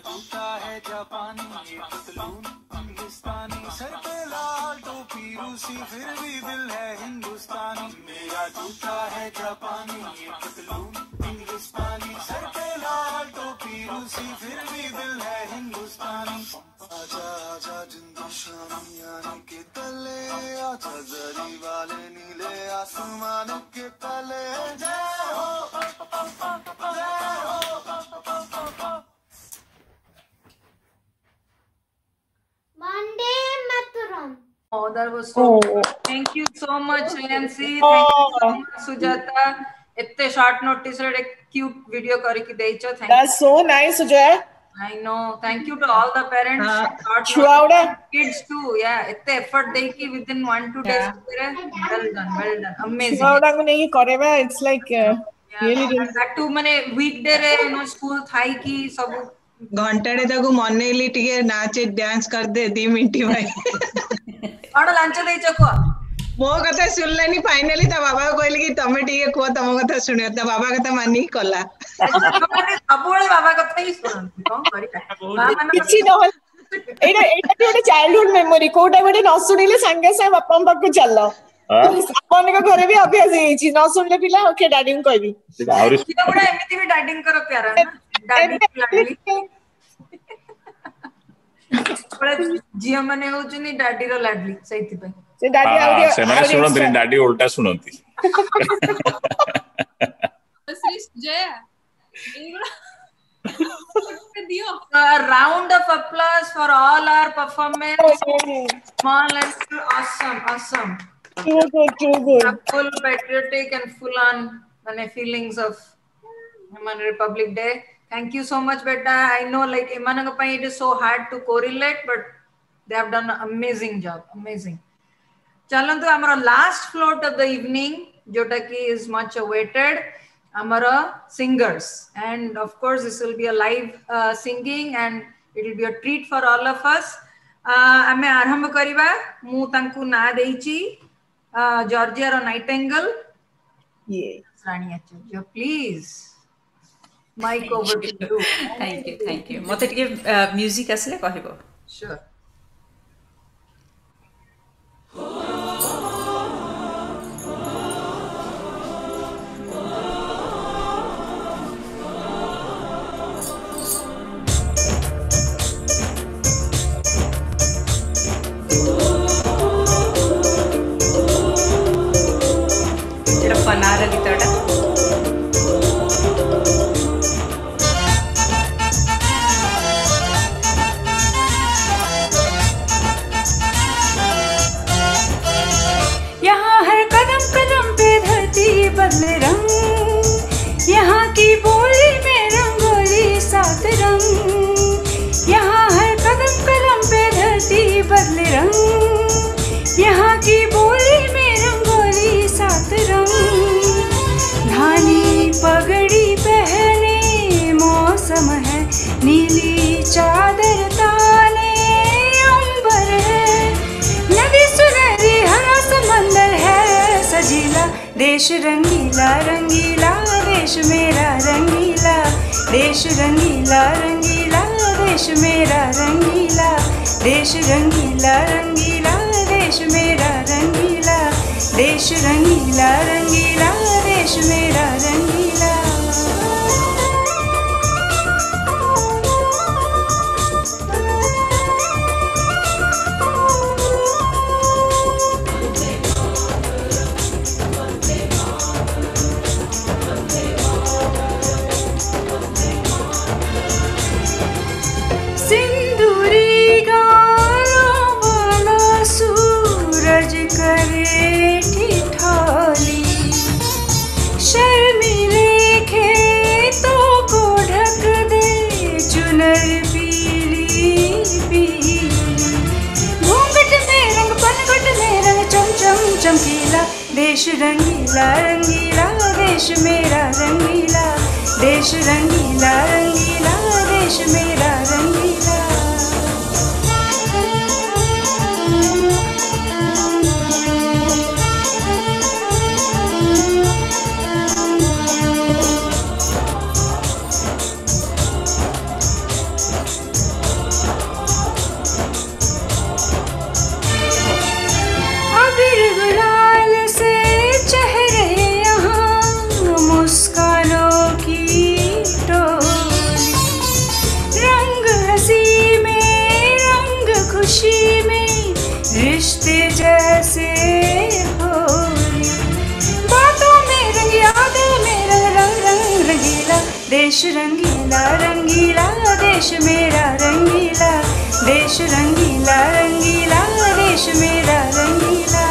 जूता है जापानी ये पतलून हिंदुस्तानी, सर पे लाल टोपी रूसी फिर भी दिल है हिंदुस्तानी। मेरा जूता है जापानी ये पतलून हिंदुस्तानी, सर पे लाल टोपी रूसी फिर भी दिल है हिंदुस्तानी। आजा आजा जिंदू शामी आने के तले, आजा जरी वाले नीले आसमान के तले। जय हो जय हो। Vande Mataram. Oh, that was so good. Thank you so much, Nancy. Thank you so much, Sujata. इतने short notice रे cute video करके देइचो. Thank you. That's so nice, Sujata. I know. Thank you to all the parents. Kids too. Yeah, इतने effort देके within 1-2 days. Well done, well done. Amazing. Chuaoda को नहीं करेगा. It's like really. That too मने weekday रे school Thai की सब घंटाड़े तक मनैली टिके नाचे डांस कर दे 2 मिनट भाई और लांच दे चको मो कथा सुनलेनी फाइनली ता बाबा कहले कि तमे टिके को तम कथा सुनियो ता बाबा कथा मानी कला सबोले बाबा कथा ही सुन कोन करी किछि न एटा एटा चाइल्डहुड मेमोरी कोटा बेटे न सुनिले संगे से बापा पाक को चलो अपन के घरे भी अभ्यास है छी न सुनले पिला ओके डैडी को कहबी ये बड़ा एमिति भी डैडिंग करो प्यारा डैडी लाडली बड़ा जिया माने होचनी डैडी रो लाडली सहित पे से डैडी आउडी से माने सुनंती डैडी उल्टा सुनंती श्री जय A round of applause for all our performance. Small and awesome. Too good. Full patriotic and full on feelings of Republic Day. Thank you so much, beta. I know like it is so hard to correlate, but they have done an amazing job. Amazing. Chalantu amara last float of the evening, jota ki is much awaited. Amara singers, and of course this will be a live singing, and it will be a treat for all of us. Ame arambh kariba. Mu tanku na deichi Georgia ro Nightingale. Rani Acharya, please. Mic over to you. Thank you. मते टिके music असले कहबो. Sure. एटा फनारा गीतटा यहाँ हर कदम कदम पे धरती बदले रंग, यहाँ की बोली में रंगोली 7 रंग। यहाँ हर कदम कदम पे धरती बदले रंग, यहाँ की बोली में रंगोली 7 रंग। धानी पगड़ी पहने मौसम है, नीली चादर ताने अंबर है, नदी सुनहरी हरा समंदर है सजीला। देश रंगीला रंगीला देश मेरा रंगीला, देश रंगीला रंगीला देश मेरा रंगीला, देश रंगीला रंगीला देश मेरा रंगीला, देश रंगीला रंगीला देश मेरा रंगीला। सिंदूरी गालों वाला सूरज करे ठिठोली, शर्मीले खेतों को ढक दे चुनर पीली पीली। घूंघट में रंग पनघट में रंग चम चम चमकीला, देश रंगीला रंगीला देश मेरा रंगीला, देश रंगीला रंगीला देश मेरा रंगीला। अबीर गुलाल से चेहरे यहाँ मुस्कानों की टोली, रंग हंसी में रंग खुशी में रिश्ते जैसे होली। बातों में रंग यादों में रंग रंग रंग रंगीला, देश रंगीला रंगीला देश मेरा रंगीला, देश रंगीला रंगीला देश मेरा रंगीला।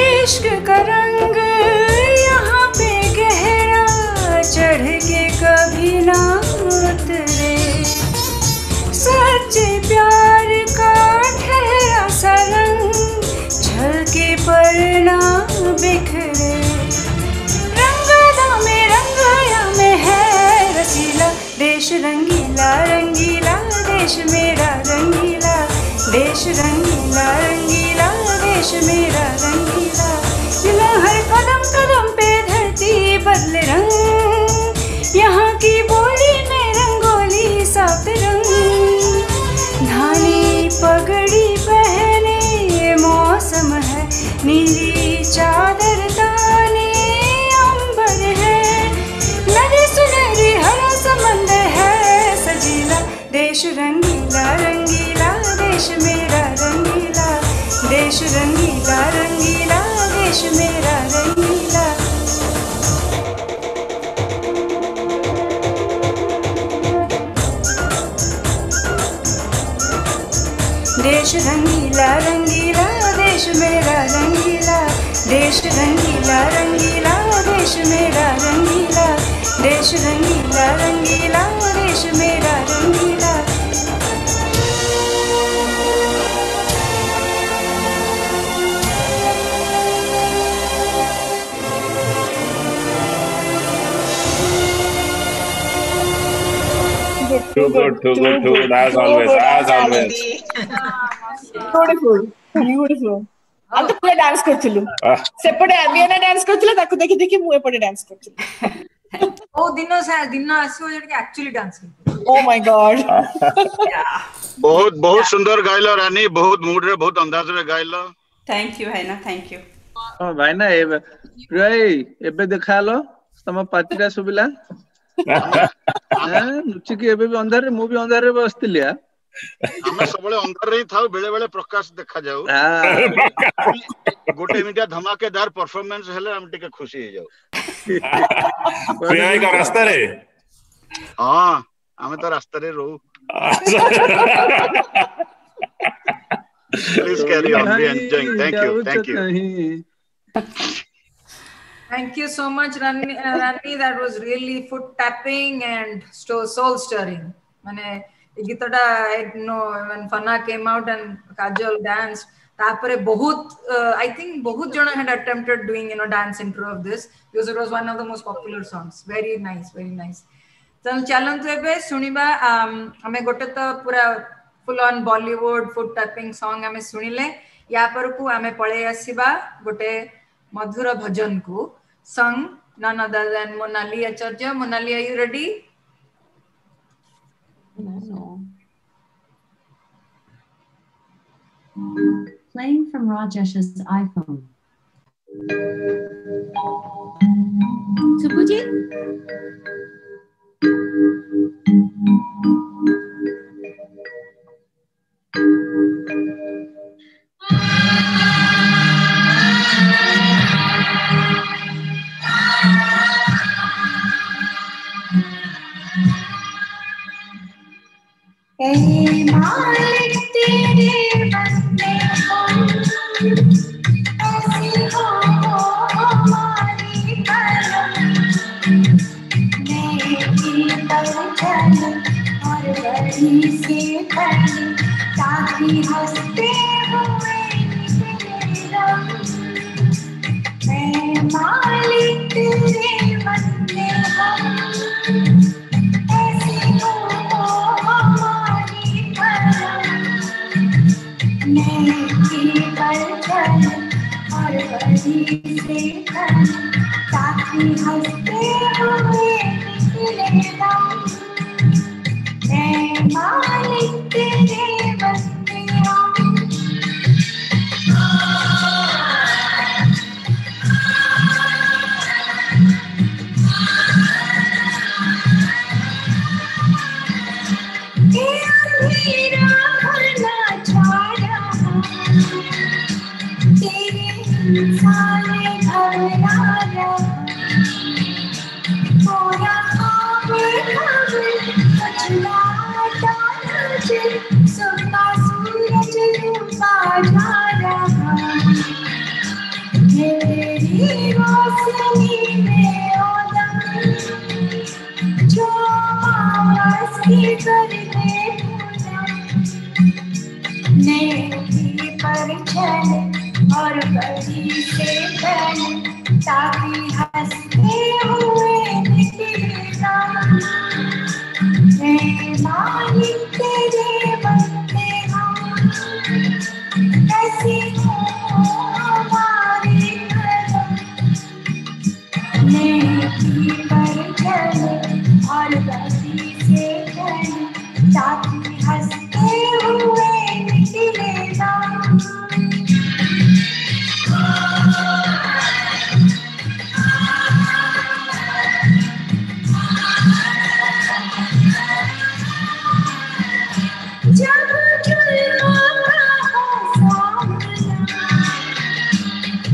इश्क का रंग यहाँ पे गहरा चढ़ के कभी ना उतरे, सच्चे प्यार का ठहरा सा रंग झलके पर ना बिखरे। रंगदा में रंगाया में है रसीला, देश रंगीला रंगीला देश मेरा रंगीला, देश रंगीला रंगीला देश मेरा रंगीला। यहाँ हर कदम कदम पे धरती बदले रंग, यहाँ की बोली में रंगोली 7 रंग। धानी पगड़ी पहने मौसम है, नीली चादर ताने अंबर है, नदी सुनहरी हरा समंदर है सजीला। देश रंगीला रंगीला देश मेरा रंगीला, देश रंगीला रंगीला देश मेरा रंगीला। देश रंगीला रंगीला देश मेरा रंगीला, देश रंगीला रंगीला, देश मेरा रंगीला, देश रंगीला रंगीला, देश मेरा रंगीला। Too good. As always. Beautiful. ଆମେ ପୁରା ଡାନ୍ସ କରୁଥିଲୁ, ସେପଟେ ଆବିଆନା ଡାନ୍ସ କରୁଥିଲା, ତାକୁ ଦେଖି ଦେଖି ମୁଁ ଏପଟେ ଡାନ୍ସ କରୁଥିଲି। ଓ ଦିନ ଆସିବ ଯେକି actually dance କରୁଥିଲି। Oh my God. बहुत सुंदर गाइलो रानी, बहुत मूड रे, बहुत अंदाज रे गाइलो। थैंक यू भाईना, थैंक यू। हां भाईना एबे देखालो तम पार्टीरा सुबिला। नुची के एबे भी अंधार रे, मु भी अंधार रे बसतिली। हमें सबले अंधार रे थाउ, बेले बेले प्रकाश देखा जाऊ। गोटे मिनिट धमाकेदार परफॉर्मेंस हेले हम टिके खुशी हो जाऊ। प्रिया का रास्ता रे। हां हमें तो रास्ता रे रहू। Please carry on, we enjoying. Thank you. Thank you so much, Rani. That was really foot tapping and soul stirring. Mane gitata, when Fana came out and Kajol danced, tapare bahut, I think bahut jana had attempted doing dance intro of this because it was one of the most popular songs. Very nice, very nice. So chalantu ebe suniba ame gote to pura full on Bollywood foot tapping song ame sunile. या पर को ame पळे आसीबा गोटे मधुर भजन को sung none other than Monali Acharya. Monali, are you ready? No. Playing from Rajesh's iPhone. Subhuji? मालिक तेरे बंदे हम ऐसी हो हमारी करम, नेकी पर चल और बड़ी से खड़ी ताकि हंसते हुए निकले मैं मालिक तेरे बंदे हम ऐसी हो नेकी पर चल और बड़ी से खड़ी ताकि हंसते हुए निकले दम, मैं मालिक तेरे बंदे हम। अंधेरा भरना चाह रहा तेरे इंसान घबरा रहा, पूरा सुबह सूरज डूबा जा रहा, मेरी रोशनी में ओदम जो आवाज़ की करते नेकी पर चल और बड़ी से चल ताकि हंसते हुए निकले दम, मैं मालिक तेरे बंदे हम ऐसी हो हमारी करम, नेकी पर चल और बड़ी से चल ताकि हंसते हुए निकले दम। जब जुल्मों का सामना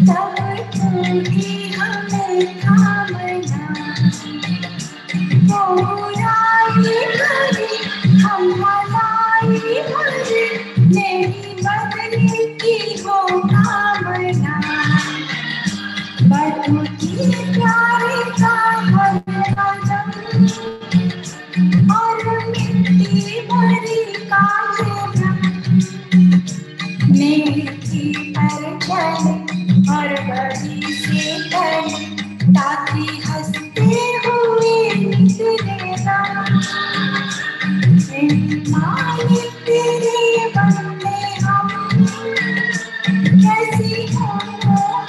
तब तुम्ही हमें थामना, वो बुराई करे हम भलाई भरे, मेरी बदले की हो नेकी पर चले और बड़ी से चले ताकि हंसते हुए निकले राम। मालिक तेरे बंदे हम कैसी हो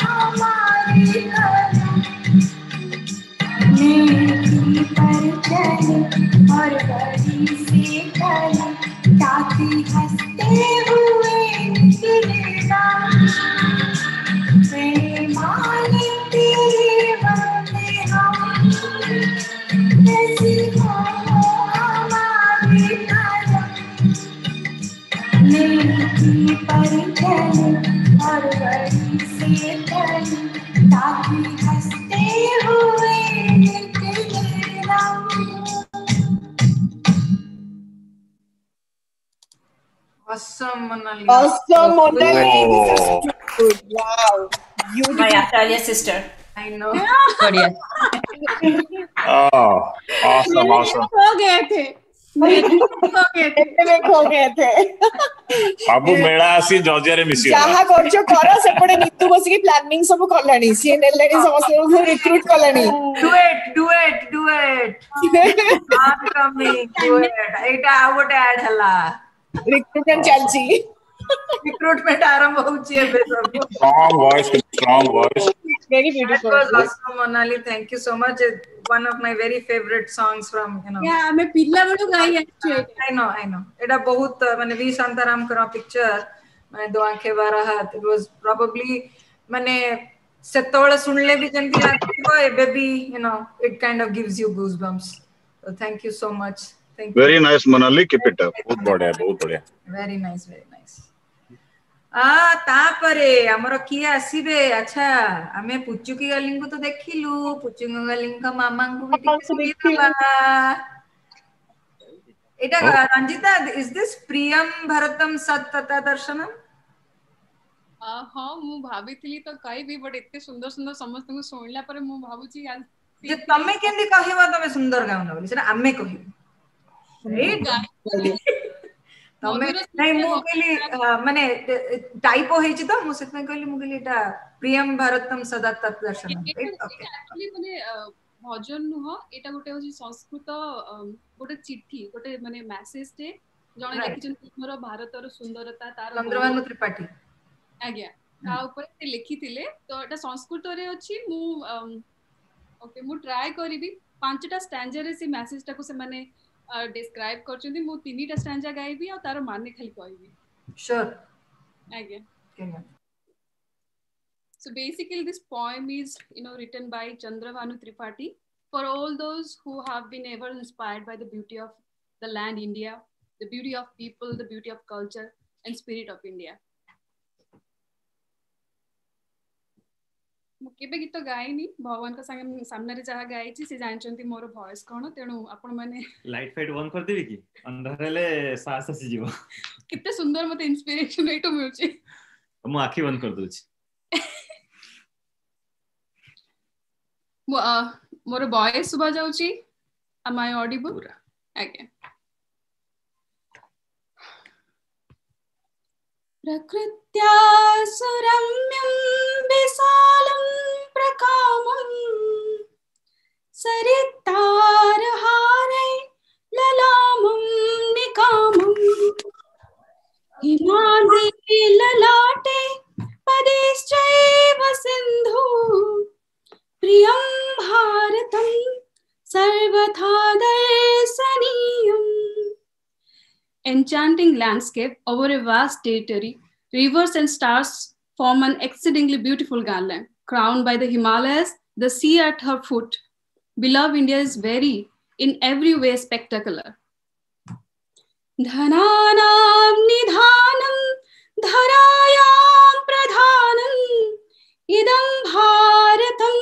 हमारी कलम। नेकी पर चले और बड़ी से चले ताकि हंसते हुए निकले राम। मालिक तेरे बंदे हम कैसी हो हमारी कलम। नेकी पर चले और बड़ी से चले ताकि हंसते हुए निकले Ram. Awesome, Monali. Awesome, Monali. This is Oh. good. Wow. Beautiful. My Australia sister. I know. बढ़िया Oh, awesome, awesome. खो गए थे में खो गए थे। बाबू मेला आसी जॉर्जिया रे मिसी ଯାହା କରୁଛ କର ସେପଟେ ନିତୁ ବସିକି ପ୍ଲାନିଂ ସବୁ କଲାଣି ସିଏ ନେଲେଣି ସମସ୍ତଙ୍କୁ ରିକ୍ରୁଟ କଲାଣି। Do it. Not coming. Do it. ଏଇଟା ଆଉ ଗୋଟେ ଆଡ୍ ହେଲା। ରିକ୍ରୁଟମେଣ୍ଟ ଚାଲିଛି। ରିକ୍ରୁଟମେଣ୍ଟ ଆରମ୍ଭ ହଉଛି ଏବେ ସବୁ। strong voice. Very That beautiful. was awesome, Monali. Thank you so much. It's one of my very favorite songs from, ଆମେ ପିଲା ବେଳୁ ଗାଇ ଆସିଛୁ ଏଇଟା। I know. ଏଇଟା ବହୁତ ମାନେ वी शांताराम ଙ୍କର ପିକ୍ଚର ମାନେ दो आंखें बारह हाथ, it was probably ମାନେ ସେତେବେଳେ ଶୁଣିଲେ ବି ଯେମିତି ଲାଗୁଥିବ ଏବେ ବି it kind of gives you goosebumps. So thank you so much. Thank you. Very nice, Monali. Keep it up. बहुत बढ़िया Very nice. तापरे हमर किए आसीबे। अच्छा आमे पुचुकी गालिंग तो देखिलु, पुचुकी गालिंग का मामा को भी देखिलु। एटा रंजिता, is this प्रियम भरतम सत्तता दर्शनम? हाँ मु भाबितली तो कहबी बट एते सुंदर सुंदर समस्त को सुनला पर मु भाबुची आज जे तमे केंदी कहबा तमे सुंदर गाउन बोली सेटा आमे कहिबी। तमे नहीं मु कहली माने टाइपो हेछि तो मु सेत में कहली मु कहली एटा प्रियम भरतम सदा तत् दर्शनम। एक्चुअली माने भजन नुह एटा गोटे होछि संस्कृत गोटे चिट्ठी गोटे माने मेसेज टे जणे लिखिछन हमर भारतर सुंदरता तार चंद्रभानु त्रिपाठी आज्ञा ता ऊपर से लिखिथिले तो एटा संस्कृत रे अछि मु ओके मु ट्राई करबी पांचटा स्टैंजा रे से मेसेज टाको से माने डिस्क्राइब करछन्ती मु तीनटा स्टैंजा गाइबी और तार माने खाली कहबी। श्योर आज्ञा। So basically this poem is written by Chandrabhanu Tripathi for all those who have been ever inspired by the beauty of the land India, the beauty of people, the beauty of culture and spirit of India. मु केबे गीत gynae भगवान का सामने रे जहा गाइची से जानचंती मोर voice कोन तेनु आपण माने लाइट फाइट ऑन कर देबी की अंधार हेले साहस आसी जीवो कितने सुंदर मते इंस्पिरेशन एटो मिलची मु आखी बंद कर दोची मोर वॉइस सुबा जाउची am I audible आगे प्रकृत्या सुरम्यं विशालं प्रकामं सरितारहारै ललामं निकामं हिमाद्रि ललाटे पदेश्चैव सिन्धु प्रियं भारतं सर्वथा दर्शनीयम्। Enchanting landscape over a vast territory, rivers and stars form an exceedingly beautiful garland. Crowned by the Himalayas, the sea at her foot, beloved India is very, in every way, spectacular. Dhananam nidhanam dharayam pradhanam idam bharatam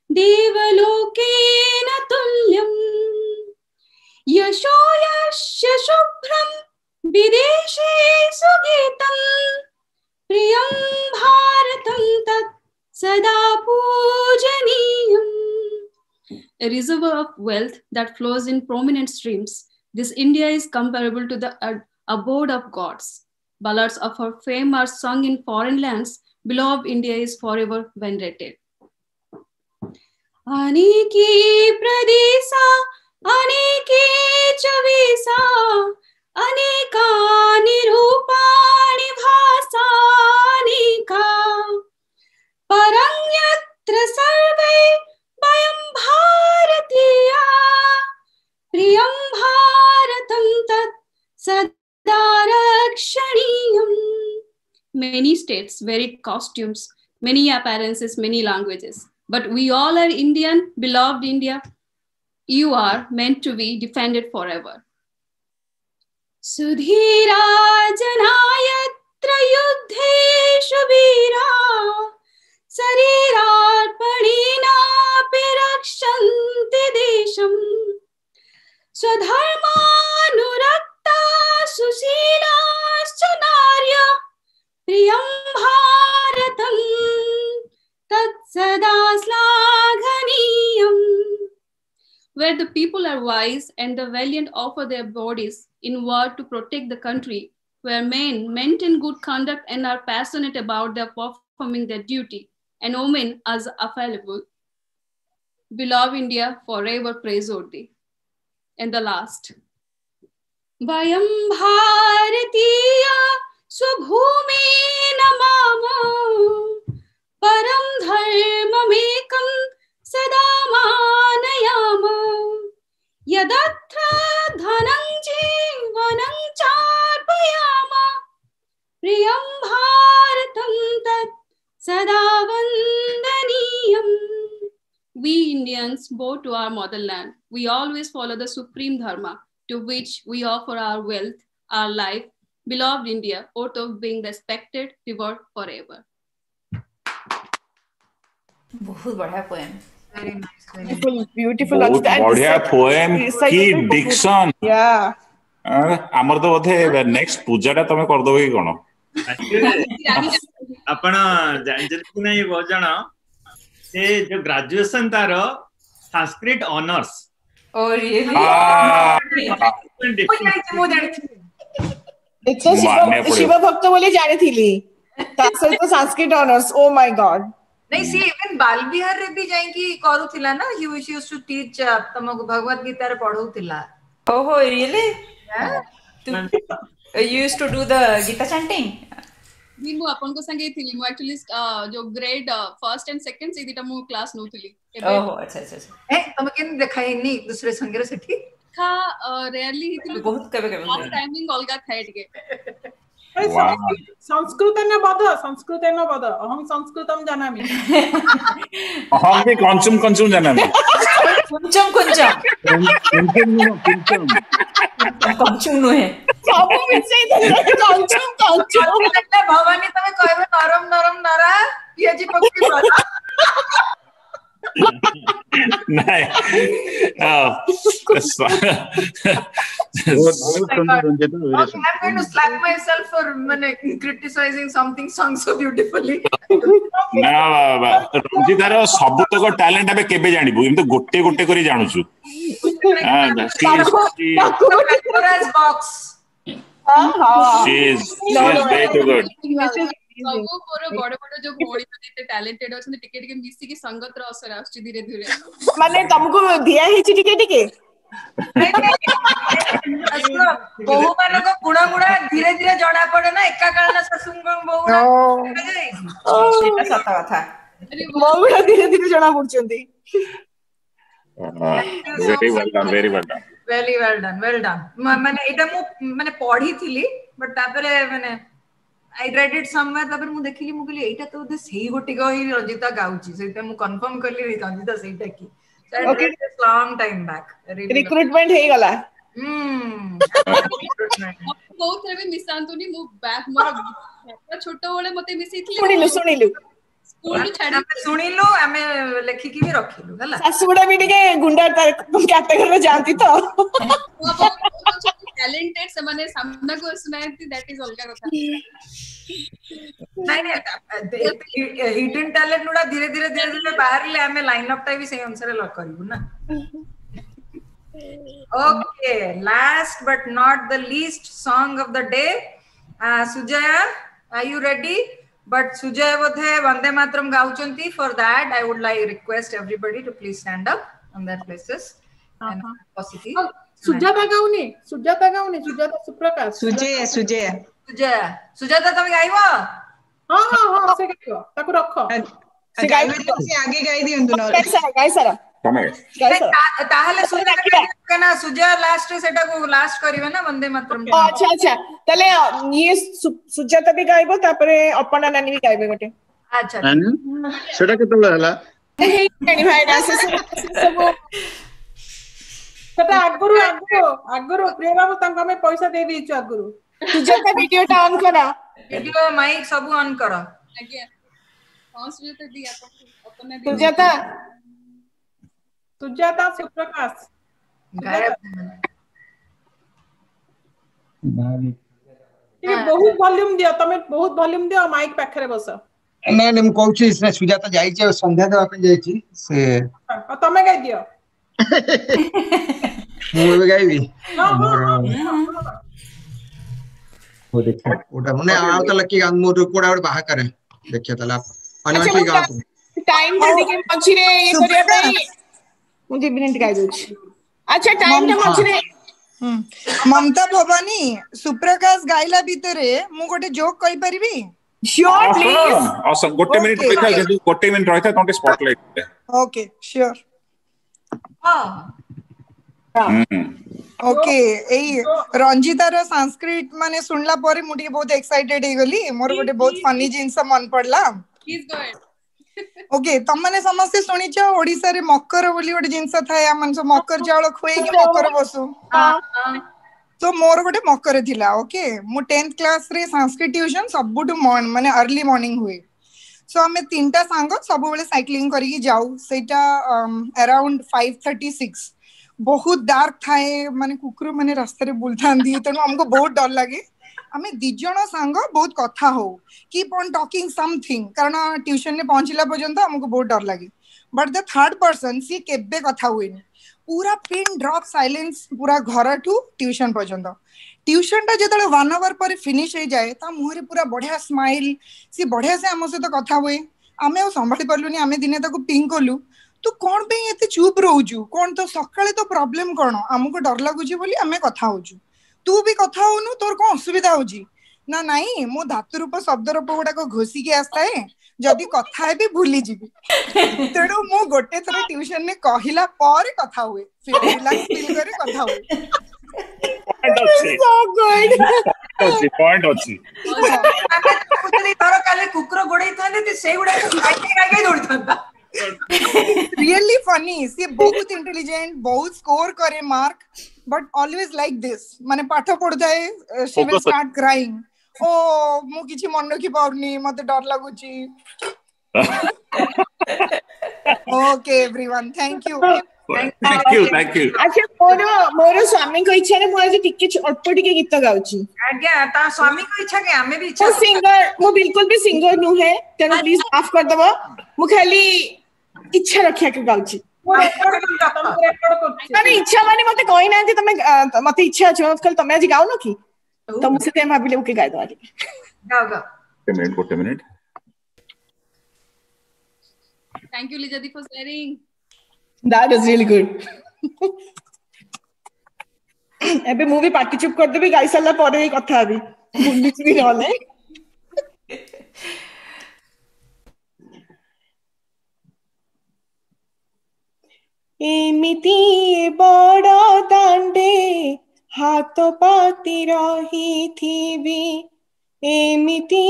devalokena tulyam. यशो यस्य शुभ्रं विदेशेषु गीतं प्रियं भारतं तत् सदा पूजनीयम्। A reservoir of wealth that flows in prominent streams, this India is comparable to the abode of gods. Ballads of her fame are sung in foreign lands. Beloved India is forever venerated. Aniki pradesa, aniki chavisa, anekani rupani bhasanika, paranyatra sarve vayam bharatiya, priyam bharatam tat sadarakshaniyam. Many states, varied costumes, many appearances, many languages. But we all are Indian, beloved India. You are meant to be defended forever. Sudhira janayatra yuddheshu veera, sarirarpanina pirakshanti desham, swadharmanurakta susilascha narya, priyam bharatam tat sada slaghaniyam. Where the people are wise and the valiant offer their bodies in war to protect the country, where men maintain good conduct and are passionate about their performing their duty, and women as available. Beloved India, forever praiseworthy. And the last. Vayam bharatiya swabhume namama, param dharmamekam sadamanayama, yadatra dhanam jivanam charpayama, priyam bharatam tat sadavandaniyam. We Indians bow to our motherland. We always follow the supreme dharma, to which we offer our wealth, our life. Beloved India, oath of being respected, revered forever. बहुत बढ़िया poem. Very nice. Beautiful. बहुत बढ़िया poem की Dickson. Yeah. हमर तो बोधे next पूजाटा तमे कर दो कि कोन? आपण जानजल कि नहीं बहुत जाना से जो ग्रेजुएशन तारो Sanskrit honours. Oh really? Shiv भक्त बोले जाने थीली. तासै तो Sanskrit honours. Oh my God. नहीं सी इवन बाल बिहार रे भी जाईकी करूथिला ना. He used to teach तमको Bhagavad Gita रे पढौथिला. Oh really? Yeah. You used to do the Gita chanting? मी मु अपन को संगे थी. मु एक्चुअली जो ग्रेड फर्स्ट एंड सेकंड से दिटा मु क्लास नो थी. ओहो अच्छा अच्छा अच्छा. ए तम केन देखाई नी दूसरे संगे रे सेठी? खा रेयरली हितलु. बहुत कबे कबे. लास्ट टाइमिंग अलगा थाए टिके. संस्कृतेन वद अहं संस्कृतं जानामि. अहं भी कंचुम जानामि. कंचुम नुहे. सब मिसे कंचुम लगले भवानी तमे कहबे नरम नारा पियाजी पक्की वाला. नहीं I'm going to slap myself for criticizing something sung so beautifully. ना रंजितार सब तक टैलेंट आबे केबे जानिबु एम तो गोटे करी जानुछु. box. She is very good. सबो पर बड़ जो भोणी माने टैलेंटेड अछन टिके टिके मिसी की संगत रो असर आछी धीरे धीरे. माने तुमको दिया ही टिके बहु मान को गुणा धीरे धीरे जणा पड़े ना. एका कालना ससुंग बहु सेटा सत कथा. बहु धीरे धीरे जणा पड़चंदी. very well done. Very well done. माने एटा मु माने पढी थिली बट तापरे माने I read it somewhere. तापर मु देखिली मु कहली एटा तो सेही गोटी ही रंजिता गाउची. सेटा मु कंफर्म करली रंजिता सेटा की. Okay. Long time back. Recruitment हे गला. बहुत रे मिसांतुनी मु बैक मोर छोटो बळे मते मिसितली. सुनिलु स्कूल छाडी सुनिलु आमे लेखि की भी रखिलु हला. सासुडा भी टिके गुंडा कैटेगरी में जानती तो. टैलेंटेड से माने सामना को सुनायती दैट इज अलगा कथा. नहीं हिडन टैलेंट नुडा धीरे धीरे बाहर ले हमें लाइनअप टा भी सही अनुसार लॉक करियो ना. Okay, last but not the least song of the day Sujaya, are you ready? But Sujaya bodhe Vande Mataram gauchanti. For that, I would like request everybody to please stand up on their places. And positive. Sujata gauni, Sujata Suprakash. Sujaya, tami gaibo? हाँ से गाइबो ताको रखो से गाइबो से आगे गाई दियंतु न गाई सारा ताहले सुजय लास्ट सेटा को लास्ट करिवे ना वंदे मातरम अच्छा अच्छा तले ये सुजाता भी गाइबो तापरे अपना नानी भी गाइबे गोटे अच्छा सेटा केतले हला हे नानी भाई डांस सब सेटा आगुरु प्रिय बाबू तंका में पैसा दे दीचो आगुरु सुजाता वीडियो टा ऑन करा वीडियो माइक सब ऑन करो आज्ञा कौन सुजाता दी अपना सुजाता सुप्रकाश गायब ये बहुत वॉल्यूम दियो तमे बहुत वॉल्यूम दियो माइक पाखरे बस नै नै म कहूची से सुजाता जाई छै संध्या देवा पे जाई छी से तमे गाई दियो मु गाइबी हां वो देखो ओटा माने आउ त लकी गान मोर कोडा और बाहा करे देखिए तला अन्य की गान टाइम जल्दी के मछरे ये करिया पई मुझे मिनट गाई दोछ अच्छा टाइम टा मछरे ममता भवानी सुप्रकाश गाइला भीतरे मु गोटे जोक कहि परिबी श्योर प्लीज awesome गोटे मिनिट रहिथा जदी गोटे मिनिट रहिथा तोटे स्पॉटलाइट ओके श्योर हां ओके एई रंजिता रो संस्कृत माने सुनला परे मु टिके बहुत एक्साइटेड हे गली मोर गोटे बहुत फनी जिंस मन पड़ला प्लीज गो अहेड ओके तम माने समस्त सुनिछ ओडिसा रे मकर बोली गोटे जिंस थाय हमन सब मकर चावल खोई कि मकर बसु तो मोर गोटे मकर थिला ओके मु 10th क्लास रे संस्कृत ट्यूशन सबुटु माने अर्ली मॉर्निंग हुए सो हमें तीनटा सांग सब बेले साइक्लिंग करी जाऊ सेटा अराउंड 5:36 बहुत डार्क थाए माने कुकुर माने रास्ता रे बुलथांदी तनो हमको बहुत डर लागे हमें दी जण सांग बहुत कथा हो कीप ऑन टॉकिंग समथिंग कारण ट्यूशन ने पहुंचला पर्यंत हमको बहुत डर लागे बट द थर्ड पर्सन सी केबे कथा हुएनी पूरा पिन ड्रॉप साइलेंस पूरा घर ठू ट्यूशन पर्यंत ट्यूशन टा जेतले 1 आवर पर फिनिश हो जाए ता मुहरे पूरा बढ़िया स्माइल सी बढ़िया से हम से तो कथा हुए आमे ओ संभाली परलुनी आमे दिने ताको पिंग कोलु तू कोन पे एते चुप रहउजु कोन तो सकाळे तो प्रॉब्लम कोन हमको डर लागुजी बोली आमे कथा होजु तू भी कथा होनु तोर को असुविधा होजी ना नहीं मो धातु रूप शब्द रूप गुडा को घोसी के आस्ता है जदी कथा है भी भूली जीबी तेडो मो गोटे थरे ट्यूशन ने कहिला पर कथा हुए फिर रिलैक्स फील करे कथा हुए so good point अछि कुतली तोर काले कुकुर गोडई थाने ते सेई गुडा काई दौड़ थांता really funny सी बहुत इंटेलिजेंट बहुत स्कोर करे mark but always like this माने पाठ पढदा है शी विल स्टार्ट क्राइंग ओ मु किछि मन रखि पाउनी मते डर लागुची okay everyone thank you thank you अच्छा मोर स्वामी को इच्छा रे मु आज टिके अल्प टिके गीत गाउची आज्ञा ता स्वामी को इच्छा के हमें भी इच्छा सिंगर मु बिल्कुल भी सिंगर नु है तेनो प्लीज माफ कर दबो मु खाली इच्छा रखिया के गाउची माने इच्छा माने मते कोइ ना जे तमे मते इच्छा अछि कल तमे आज गाउ न की तो मुझसे ते भाबिले ओके गाय दो आज गाओ गोटे मिनट थैंक यू लिजादी for sharing That is really good. एबे मूवी पार्टी चुप कर देबी गाई साला परे ही कथा अभी बुलिस भी रहले एमिति बड़ दांडे हाथ पाती रही थीबी एमिति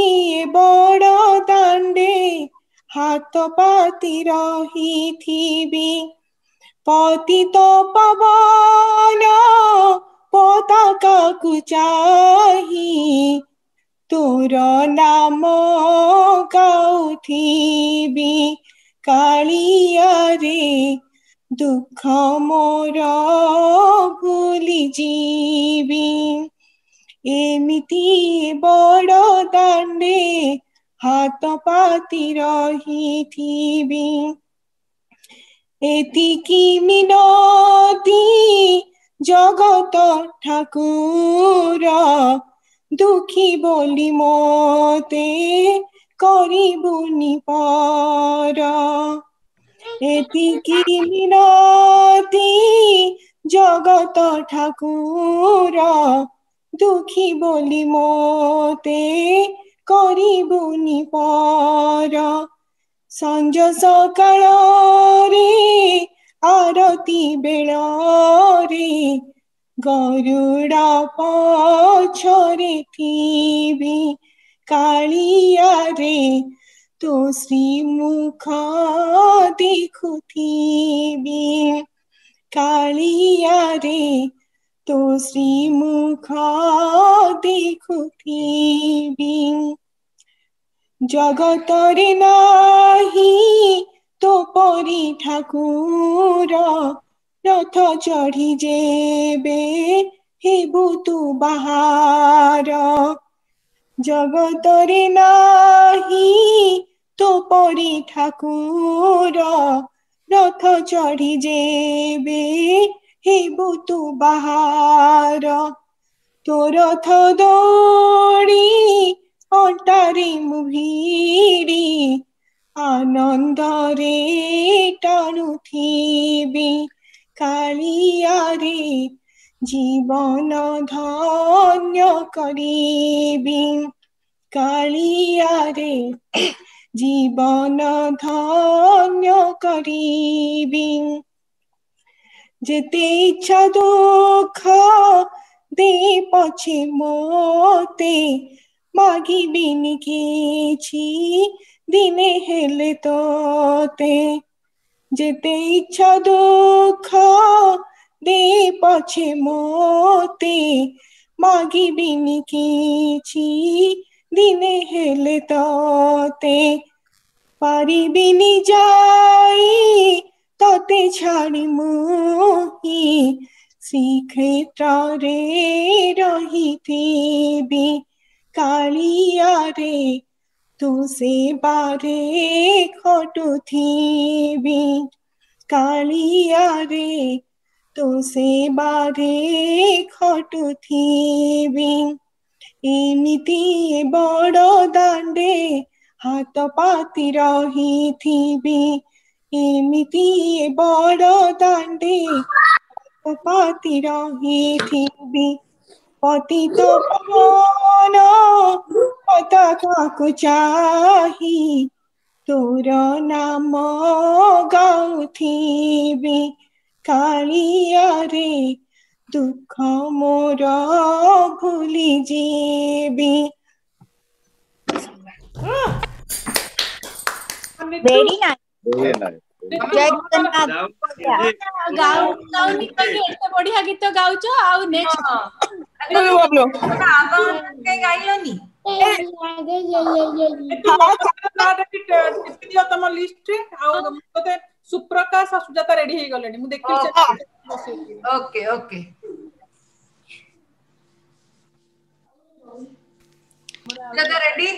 बड़ दांडे हाथ पाती रही थीबी पतित पवन पताका कुचाही तोर नाम गाउथीबी कालिया रे दुख मोर भूली जीवी एमिति बड़ दांडे हाथ पाती रही थीबी एतिकी मिनती जगत ठाकुर दुखी बोली मोते करिबुनि पर एतिकी मिनती जगत ठाकुर दुखी बोली मोते करिबुनि पर संज सकाळ रे आरती बेल रे गरुड़ा पछरे थीबी कालिया रे तो श्रीमुख देखुथीबी कालिया रे तो श्रीमुख देखुथीबी जगत रे नाही तो परी ठाकुर रथ चढ़ी जेबे हेबु तू बाहार जगत रे नाही तो परी ठाकुर रथ चढ़ी जेबे हेबु तू बाहार तो रथ दौड़ी अंटारे मुभिड़ी आनंद रे टाणुथीबी कालिया रे जीवन धन्य करीबी कालिया रे जीवन धन्य करीबी जेते इच्छा दुख दे पछे मोते मागिबिनि किछि दिने हेले तोते जेते इच्छा दुख दे पछे मोते मागिबिनि किछि दिने हेले तोते पारिबिनि जाई तोते छाड़ी मुही श्रीक्षेत्र रे रहिथिबी कालिया रे तू सेवा रे खटुथीबी कालिया रे तू सेवा रे खटुथीबी एमिति बड़ दांडे हाथ पाती रहिथिबी एमिति बड़ दांडे हाथ पाती रहिथिबी पतित पावन पताका को चाही तोर नाम गाउथीबी कालिया रे दुख मोर भूली जीबी वेरी नाइस जय जगन्नाथ गाउनी कहि एते बढ़िया गीत गाउछ आउ नेक्स्ट गाइलोनी तम लिस्ट रे सुप्रकाश और सुजाता रेडी हे गलेनी मु देखि okay okay Sujata ready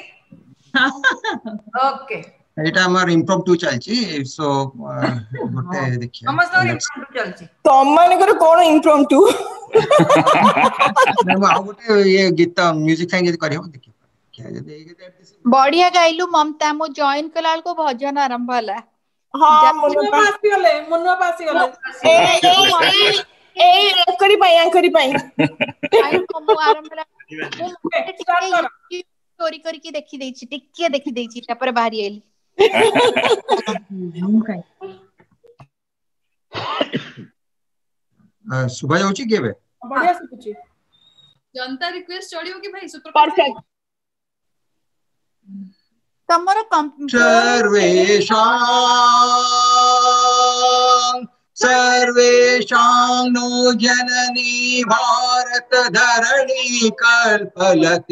okay एटा हमर इम्प्रोम्प्टू चलची सो गोटे देखिए समस्त इम्प्रोम्प्टू चलची तो मन कर कोन इम्प्रोम्प्टू मैं आ गोटे ये गीत म्यूजिक संगीत करियो देखिए बढ़िया गाइलु ममता मो जॉइन कलाल को भजन आरंभ होला हां मुन्नुआ पासी गले ए करी पाई आई मो आरंभ होला स्टोरी करके देखि देछि तापर बाहरी आइली सुबह जाउची केबे बढ़िया सुकुची जनता रिक्वेस्ट चढ़ियो कि भाई सुपर परफेक्ट तमरो सर्वेषां नो जननी भारत धरणी कल्पलतेयं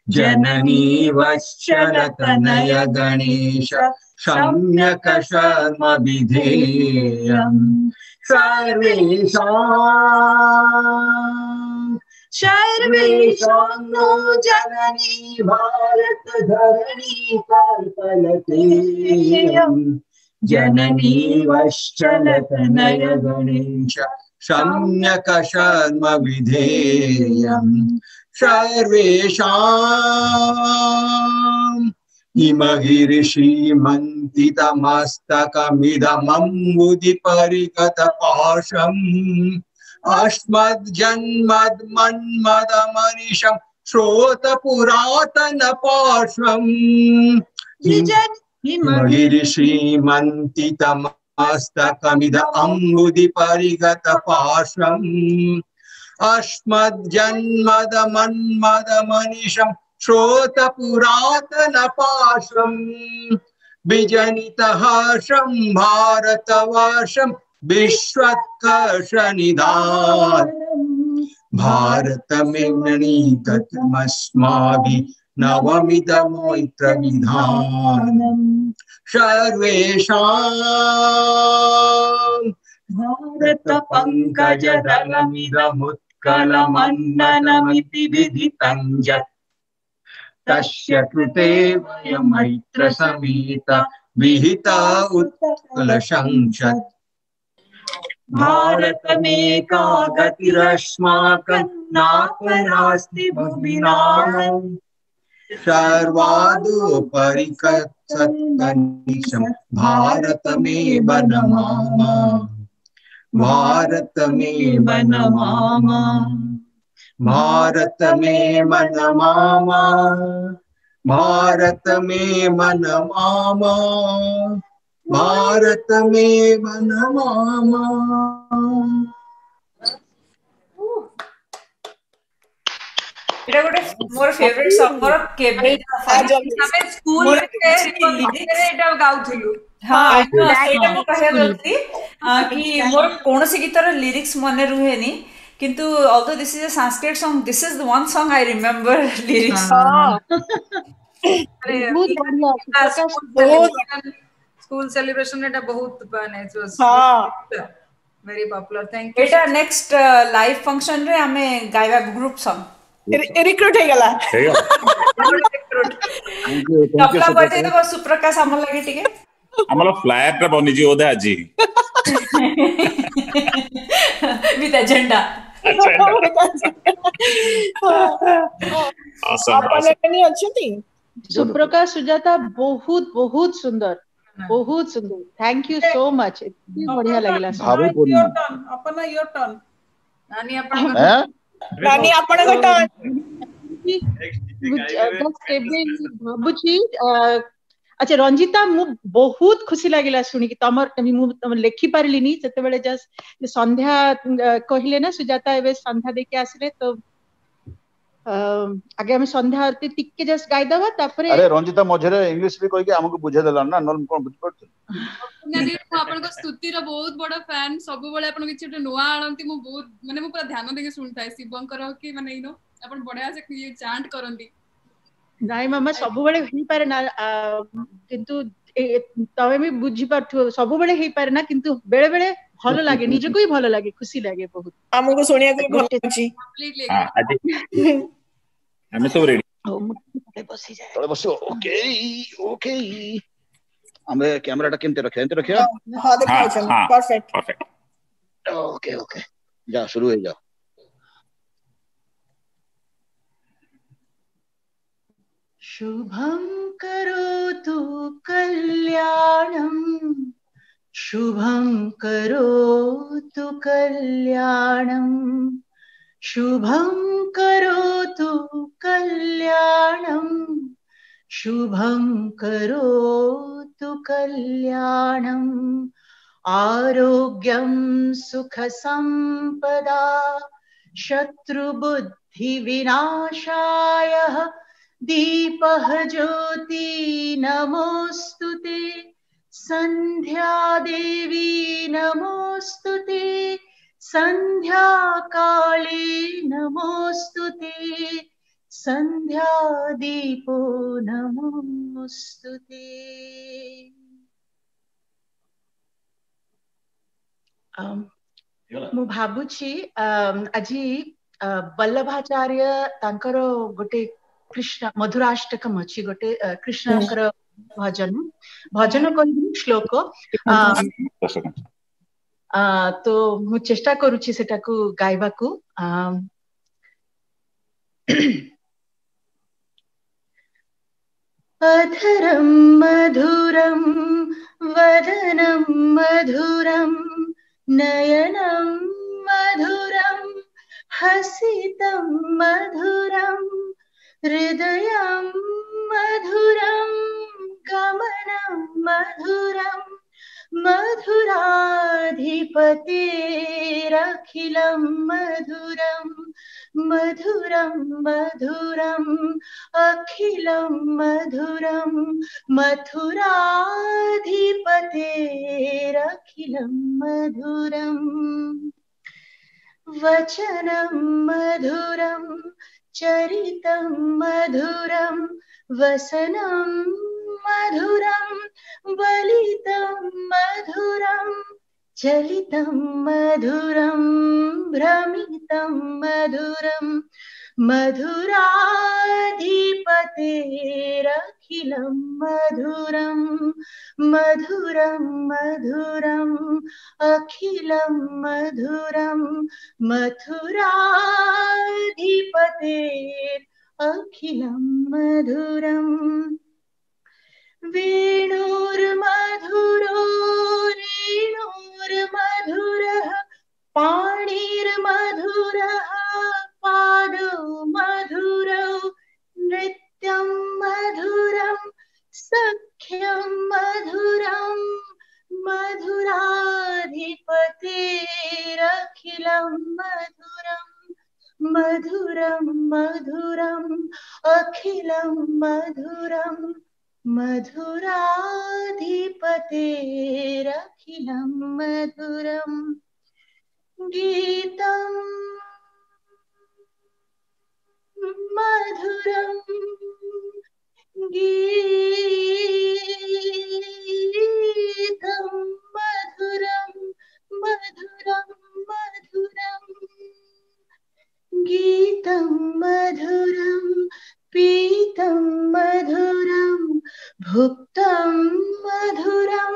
जननी वत्सलतनय गणेश सम्यक शर्म विधेयं सर्वेषां नो जननी भारत धरणी कल्पलतेयं जननी वत्सलतनय गणेश सम्यक् शर्म विधेयम् सर्वेषाम् हिमगिरिश्रीमन्तितमस्तकमिदमम्बुधिपरिगतपाशम् अस्मज्जन्मद्मन्मदमनिशम् श्रोतपुरातनपार्श्वम् हिमगिरिश्रीमन्तितमस्तकमिदमम्बुधिपरिगतपार्श्वम् अस्मज्जन्मदमन्मदमनिशम् श्रोतपुरातनपार्श्वम् विजनितहर्षम् भारतवर्षम् विश्वोत्कर्षनिधानम् भारतमेवनीतमस्माभिः नवमिदमैत्रविधानम् सर्वेषाम् भारतपङ्कजदलमिदमुत्कलमण्डनमिति विदितं यत् तस्य कृते वयं मैत्रसमेत विहित उत्कलशंसत् भारतमेका गतिरस्माकं नापरास्ति भुविनाम् सर्वादुपरिकत्सत्कनिशं भारतमेव नमामः भारतमेव नमामः भारतमेव नमामः भारतमेव नमामः भारतमेव नमामः। एटा गोटे मोर फेवरेट सॉन्ग मोर केबे हमें स्कूल रे एटा गाउथिलु। हां एटा को कहया गलती कि मोर कोनोसी गीतर लिरिक्स मने रुहेनी किंतु although this is a Sanskrit song this is the one song I remember lyrics. School celebration एटा बहुत माने it was very popular. Thank you. Etah next live function रे हमें गायबा ग्रुप सॉन्ग रिक्रूट हे गला तबला बजे तो सुप्रकाश हमर लागे ठीक हमर फ्लायर टा बनी जी ओदे आजी विद एजेंडा आपने नहीं अच्छी सुप्रकाश सुजाता बहुत बहुत सुंदर थैंक यू सो मच बढ़िया लगला अपना योर टर्न नानी अपन नानी आपण को टर्न भाबुची अच्छा रंजिता मु बहुत खुशी लागिला सुनी कि तमर लेखि पारलिनी जते बेले जस्ट संध्या कहिले ना सुजाता एबे संध्या देके आसले तो आगे हम संध्या आरती टिके जस्ट गाय दबा तापरे अरे रंजिता मझरे इंग्लिश भी कहि के हमको बुझे देला ना नल कोन बुझ पड़त नानी आपण को स्तुति रो बहुत बड़ा फैन सब बेले आपण किछ नुवा आनंती मु बहुत माने मु पूरा ध्यान देके सुनताय शिवंकर कि माने यू नो आपण बढ़िया से ये चांट करंती नाइ मामा सब बेले ही पारे ना किंतु तमे भी बुझी पारथु सब बेले ही पारे ना किंतु बेले बेले भलो लागे निजको ही भलो लागे खुशी लागे बहुत हमको सुनिया को भलो अछि हां आदि हम सब रेडी ओ मुटे बसी जाए तळे बसो ओके ओके हमें कैमरा टा केमते रखे एंते रखे हां देखा छ परफेक्ट ओके ओके जा शुरू हो जाओ। शुभं करोतु कल्याणम् शुभं करोतु कल्याणम् शुभं करोतु कल्याणम् शुभं करोतु कल्याणम् आरोग्यं सुखसंपदा शत्रुबुद्धिविनाशाय दीपः ज्योति नमोस्तुते संध्या देवी नमोस्तुते संध्या काली नमोस्तुते संध्या दीपो नमोस्तुते। मु भाबुची आजी वल्लभाचार्य तांकर गोटे कृष्ण मधुराष्टकम अछि गोटे कृष्णकर भजन कहि श्लोक तो मु चेष्टा करूची सेटा को गाइबा को अधरं मधुरं वदनं मधुरं नयनं मधुरं हसितं मधुरं हृदयं मधुरं गमनं मधुरं मधुराधिपतेरखिलं मधुरं मधुरं मधुरम् अखिलं मधुरं मथुराधिपतेरखिलं मधुरम् वचनं मधुरं चरितं मधुरं वसनं मधुरं वलितं मधुरं चलितं मधुरं भ्रमितं मधुरं मधुराधिपतेरखिलं मधुरं मधुरं मधुरम् अखिलं मधुरं मथुराधिपतेरखिलं मधुरम् वेणुर्मधुरो रेणुर्मधुरः पाणिर्मधुरः पादौ मधुरौ नृत्यं मधुरं सख्यं मधुरं मधुराधिपतेरखिलं मधुरं मधुरं मधुरम् अखिलं मधुरं मधुराधिपतेरखिलं मधुरम् गीतं मधुरं गीतं मधुरं मधुरं मधुरं गीतं मधुरं पीतं मधुरं भुक्तं मधुरं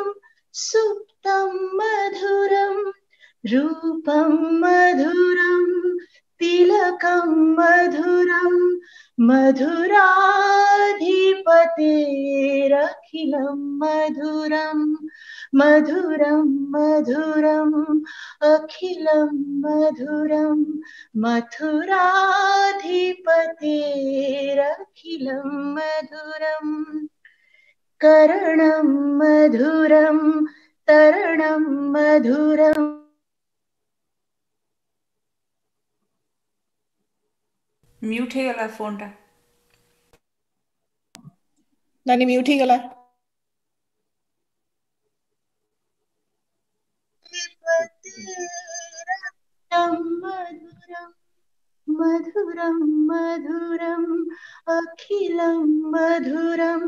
सुप्तं मधुरं रूपं मधुरं तिलकं मधुरं मधुराधिपतेरखिलं मधुरं मधुरं मधुरम् अखिलं मधुरं मथुराधिपतेरखिलं मधुरम् करणं मधुरं तरणं मधुरम् म्यूट हे गला फोन टा नानी म्यूट ही गला मधुरं मधुरं मधुरम् अखिलं मधुरं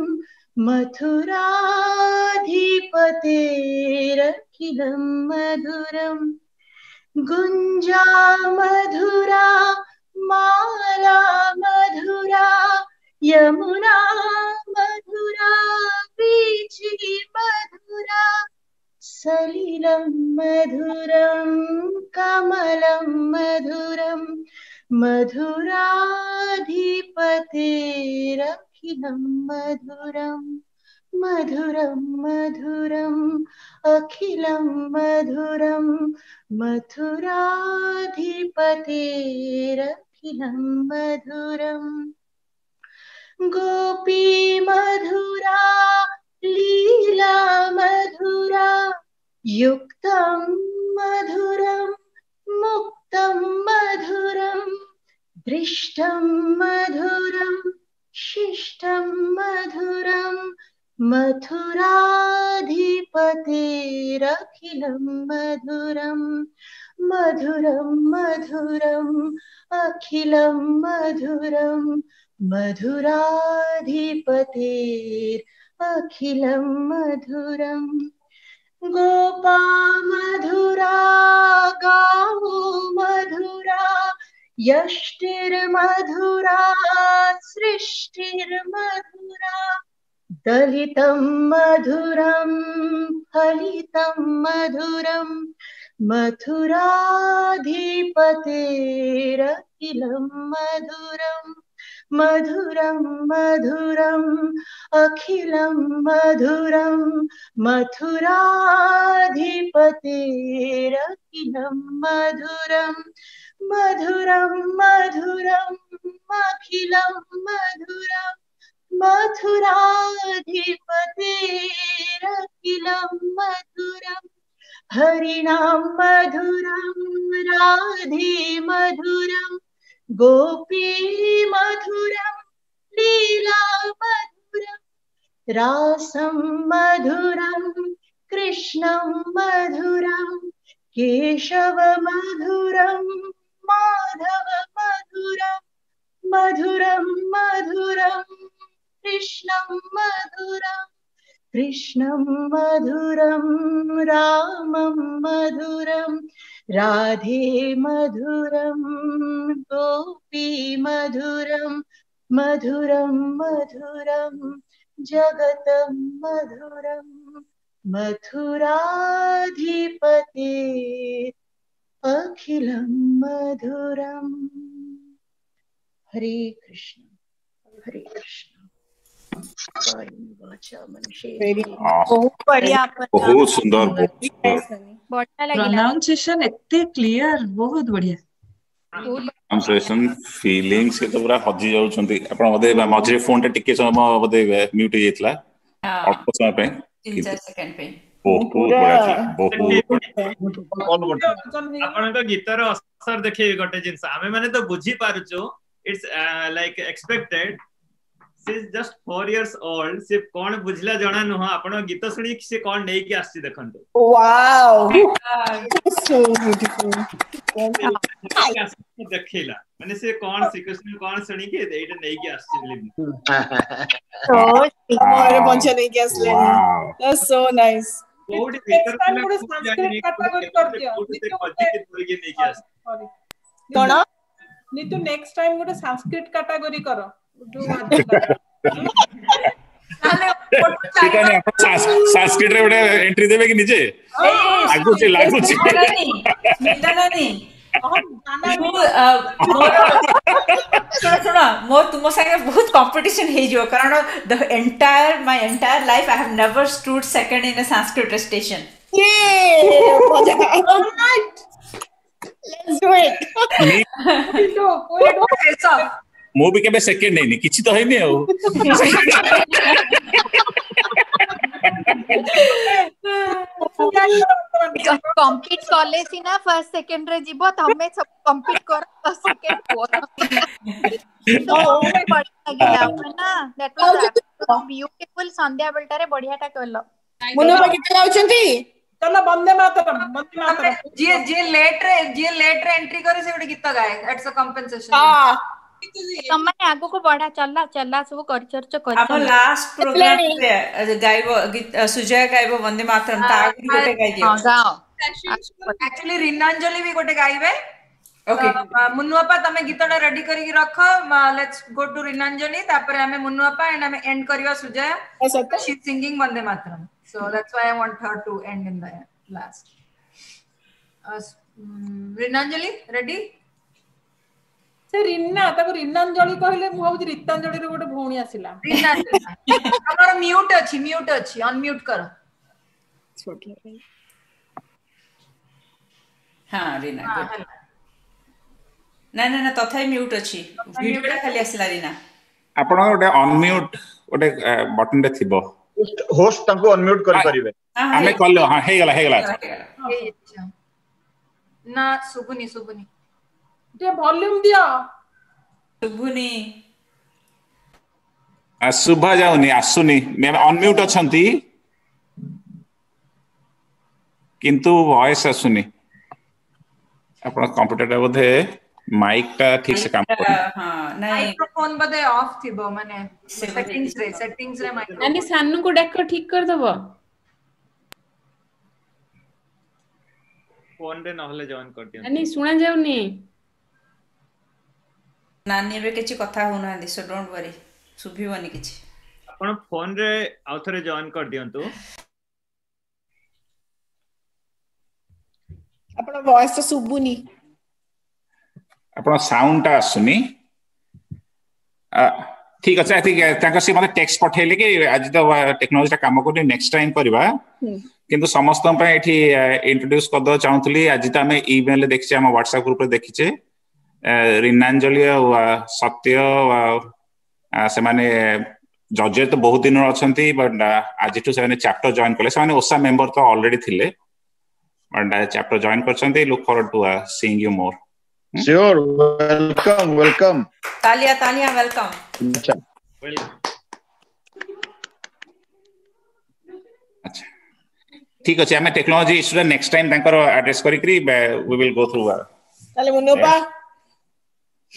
मथुराधिपतेरखिलं मधुरम् गुञ्जा मधुरा माला मधुरा यमुना मधुरा वीची मधुरा सलिलं मधुरं कमलं मधुरं मधुराधिपतेरखिलं मधुरं मधुरं मधुरम् अखिलं मधुरं मथुराधिपतेरखिलं मधुरम् गोपी मधुरा लीला मधुरा युक्तं मधुरं मुक्तं मधुरं दृष्टं मधुरं शिष्टं मधुरं मथुराधिपतेरखिलं मधुरं मधुरं मधुरम् अखिलं मधुरं मधुराधिपतेरखिलं मधुरम् गोपा मधुरा गावो मधुरा यष्टिर्मधुरा सृष्टिर्मधुरा दलितं मधुरं फलितं मधुरं मथुराधिपतेरखिलं मधुरम् मधुरं मधुरम् अखिलं मधुरं मथुराधिपतेरखिलं मधुरं मधुरं मधुरम् अखिलं मधुरं मथुराधिपतेरखिलं मधुरम् हरिणां मधुरं राधे मधुरं गोपी मधुरं लीला मधुरं रासं मधुरं कृष्णं मधुरं केशव मधुरं माधव मधुरं मधुरं मधुरं कृष्णं मधुरं कृष्णं मधुरं रामं मधुरं राधे मधुरं गोपी मधुरं मधुरं मधुरं जगतं मधुरं मथुराधिपते अखिलं मधुरम् हरे कृष्ण हरे कृष्ण बहुत बढ़िया बहुत सुंदर बढ़िया लगिला प्रोनाउंसिएशन एते क्लियर बहुत बढ़िया ट्रांसलेशन फीलिंग्स के तो पूरा हजी जाउछंती आपण बदे मझे फोन टे टिके समय बदे म्यूट हो जाइतला अल्प समय पे 3-4 सेकंड पे बहुत बढ़िया थी बहुत आपनका गीतर असर देखि गटे जिंस आमे माने तो बुझी पारुचो it's like expected she is just 4 years old से कोन बुझला जणा न आपण गीत सुनी से कोन नै कि आसी देखंतो वाओ सो ब्यूटीफुल देखिला माने से कोन श्रीकृष्ण कोन सुनी के एटा नै कि आसी बोली मोरे पंचा नै कि आसले दैट्स सो नाइस कोड next time good Sanskrit category कर दियो कोन Neetu next time good Sanskrit category करो ठीक है नहीं संस्कृत रे बड़े एंट्री देबे कि नीचे लागू छी नहीं सुनो मोर तुम संगे बहुत कंपटीशन हे जो कारण the entire my entire life I have never stood second in a Sanskrit station ये लेट्स डू इट मो भी केबे सेकंड नहीं किछि तो हैनी हो कम्पीट कॉले सिना फर्स्ट सेकंड रे जीवो तमे सब कम्पीट कर फर्स्ट सेकंड हो तो बढ़िया लागिला ना दैट वाज ब्यूटीफुल संध्या बेलटा रे बढ़ियाटा कहलो मुनो गीत गाउछंती चलो वंदे मातरम जे लेट रे एंट्री करे से गीत गाए इट्स अ कंपनसेशन हां तमने आगो को बढ़ा चला सब कर चर्च कर अब लास्ट प्रोग्राम रे गाइबो सुजय गाइबो वंदे मातरम ता आगे गोटे गाइ दियो हां गाओ एक्चुअली रिनांजलि भी गोटे गाइबे ओके मुन्नुअपा तमे गीतटा रेडी करी रख लेट्स गो टू रिनांजलि तापर हमें मुन्नुअपा एंड हमें एंड करियो Sujay she singing Vande Mataram so that's why I want her to end in the last Rinanjali ready से रिन्ना ताको रिन्नांजलि कहले मु भाबु रितांजलि रे गोटे भौणी आसिला हमर म्यूट अछि अनम्यूट कर हां रीना ना तथाई म्यूट अछि वीडियोटा खाली आसिला रीना आपण गोटे अनम्यूट गोटे बटन रे थिबो होस्ट ताको अनम्यूट कर परिबे हमें कल्लो हां हे गेला ना सुबुनी जे वॉल्यूम दियो सुबुनी सुभा जाउनी आसुनी मैं अनम्यूट अछंती किंतु वॉइस आसुनी आपण कंप्यूटर बोधे माइक ता ठीक से काम कर हां माइक्रोफोन बदे ऑफ थिबो माने सेटिंग्स रे माइक्रोफोन यानी सानू को डाको ठीक कर दबो फोन रे नहले जॉइन कर दियो यानी सुना जाउनी नानी बे किछि कथा होना दि सो डोंट वरी सुभिवनी किछि आपण फोन रे आउथरे जॉइन कर दियंतु वॉइस तो सुबुनी आपण साउंड टा आसुनी ठीक अच्छे ठीक है सी मतलब टेक्स्ट पठेले कि आज तो टेक्नोलॉजी काम कर नेक्स्ट टाइम करवा किंतु समस्त इंट्रोड्यूस कर दो चाहूली आज तो आम इमेल देखिए आम व्हाट्सएप ग्रुप रे देखिचे रीनांजलि सत्य से माने जजे तो बहुत दिन अच्छा बट आज से चैप्टर जॉइन कले से ओसा मेंबर तो ऑलरेडी थिले बट चैप्टर जॉइन कर look forward to seeing you more sure welcome तालिया वेलकम अच्छा ठीक अच्छे आम technology issue next time address करी वी विल गो थ्रू ताले मुन्नोपा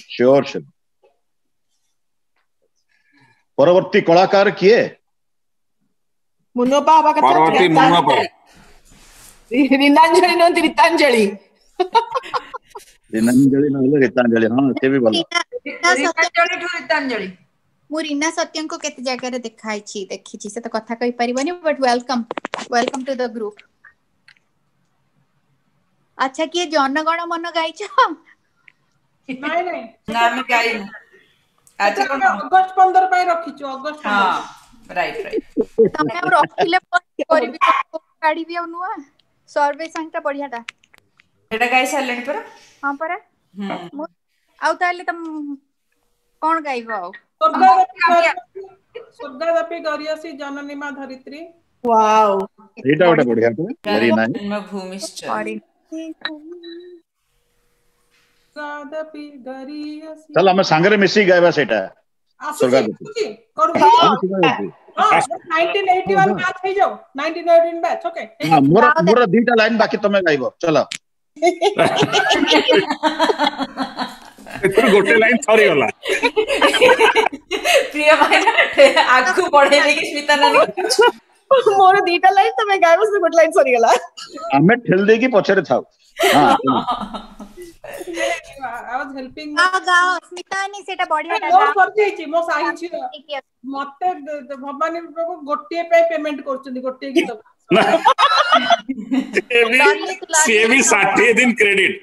श्योर परवर्ती कलाकार किए मुन्नोपा हवा कथा परवर्ती मुन्नोपा रीनांजलि न रीतांजलि रीनांजलि न रीतांजलि हां से भी भलो रीतांजलि टू रीतांजलि मु रीना सत्यम को केते जगह रे देखी से तो कथा कहि परिबनी but welcome to the group अच्छा किए जनगण मन गाइछ नहीं नाम गाई अच्छा अगस्त 15 पे रखिछु अगस्त 15 हां राइट तमे अब रखिले करबी काढी भी नुआ सर्वे संगटा बढ़ियाटा एटा गाई सालेनी पर हां पर आउ ताले तम कोन गाइबो स्वर्गदपि गरियसी जननी मा धरित्री वाओ एटा ओटा बढ़िया तो वेरी नाइस जन्मभूमिश्च स्वर्गदपि गरियसी चल हम संगरे मिसी गायबा सेटा स्वर्गदपि करू हां 1981 मैच हे जाओ 1918 बैच ओके हां मोर दीटा लाइन बाकी तमे गाइबो चलो गोटे लाइन सॉरी होला प्रिय भाई आगु बढ़ेले कि स्मिता नानी मोर दीटा लाइन तमे गाइबो से गोटे लाइन सॉरी होला हमें ठेल दे की पछरे थाओ हां I was helping गाओ स्मिता नहीं सेटा बढ़िया नोट कर देई छी मो साही छी मते भवानी बाबू गोटे पे पेमेंट करछनी गोटे गीत से भी 60 दिन credit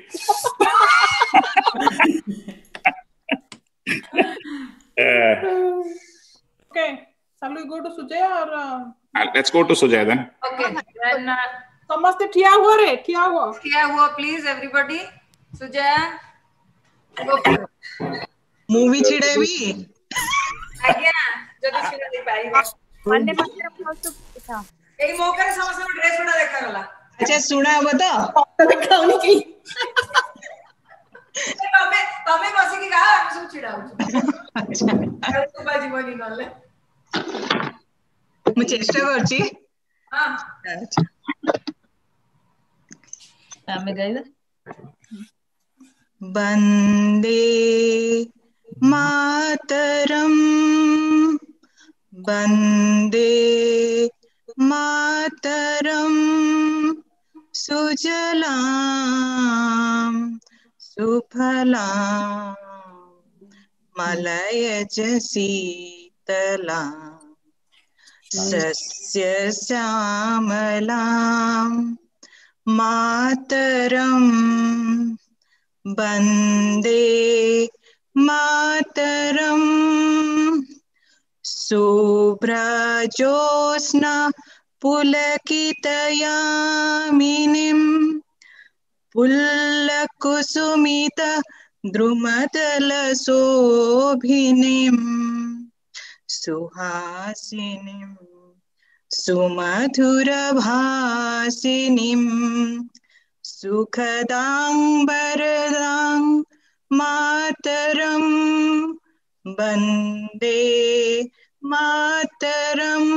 okay shall we go to Sujaya or let's go to Sujaya then okay then समस्त ठिया हुआ प्लीज एवरीबॉडी सुजया मूवी छिड़ेबी आज्ञा जदी छिड़ा दे पाइबा वंदे मातरम बहुत था एई मौका रे समस्त ड्रेस उडा देखा गला अच्छा सुना अब तो देखाउनी की तमे बसी की गा हम सब छिड़ाउ अच्छा तो बाजी बनी नले मु चेष्टा करछी हां अच्छा आमे गाइबा वंदे मातरम वंदे मातरम सुजलां सुफलां मलयज शीतलां सस्य श्यामलां मातरम वंदे मातरम शुभ्रजोत्स्ना पुलकितयामिनीं पुल्लकुसुमित द्रुमदलशोभिनीं सुहासिनीं सुमधुरभासिनीं सुखदां वरदां मातरं वन्दे मातरम्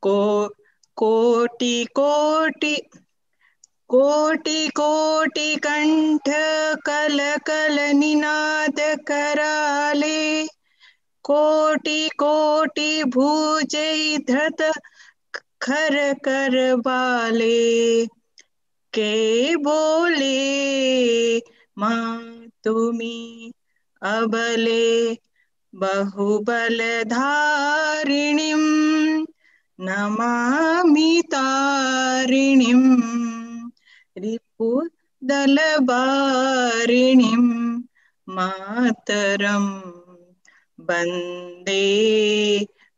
कोटि कोटि कंठ कल कल निनाद कराले कोटि कोटि भुजै धृत खर कर बाले के बोले माँ तुमी अबले बहुबल धारिणीं नमामि तारिणीं रिपुदलवारिणीं मातरं वन्दे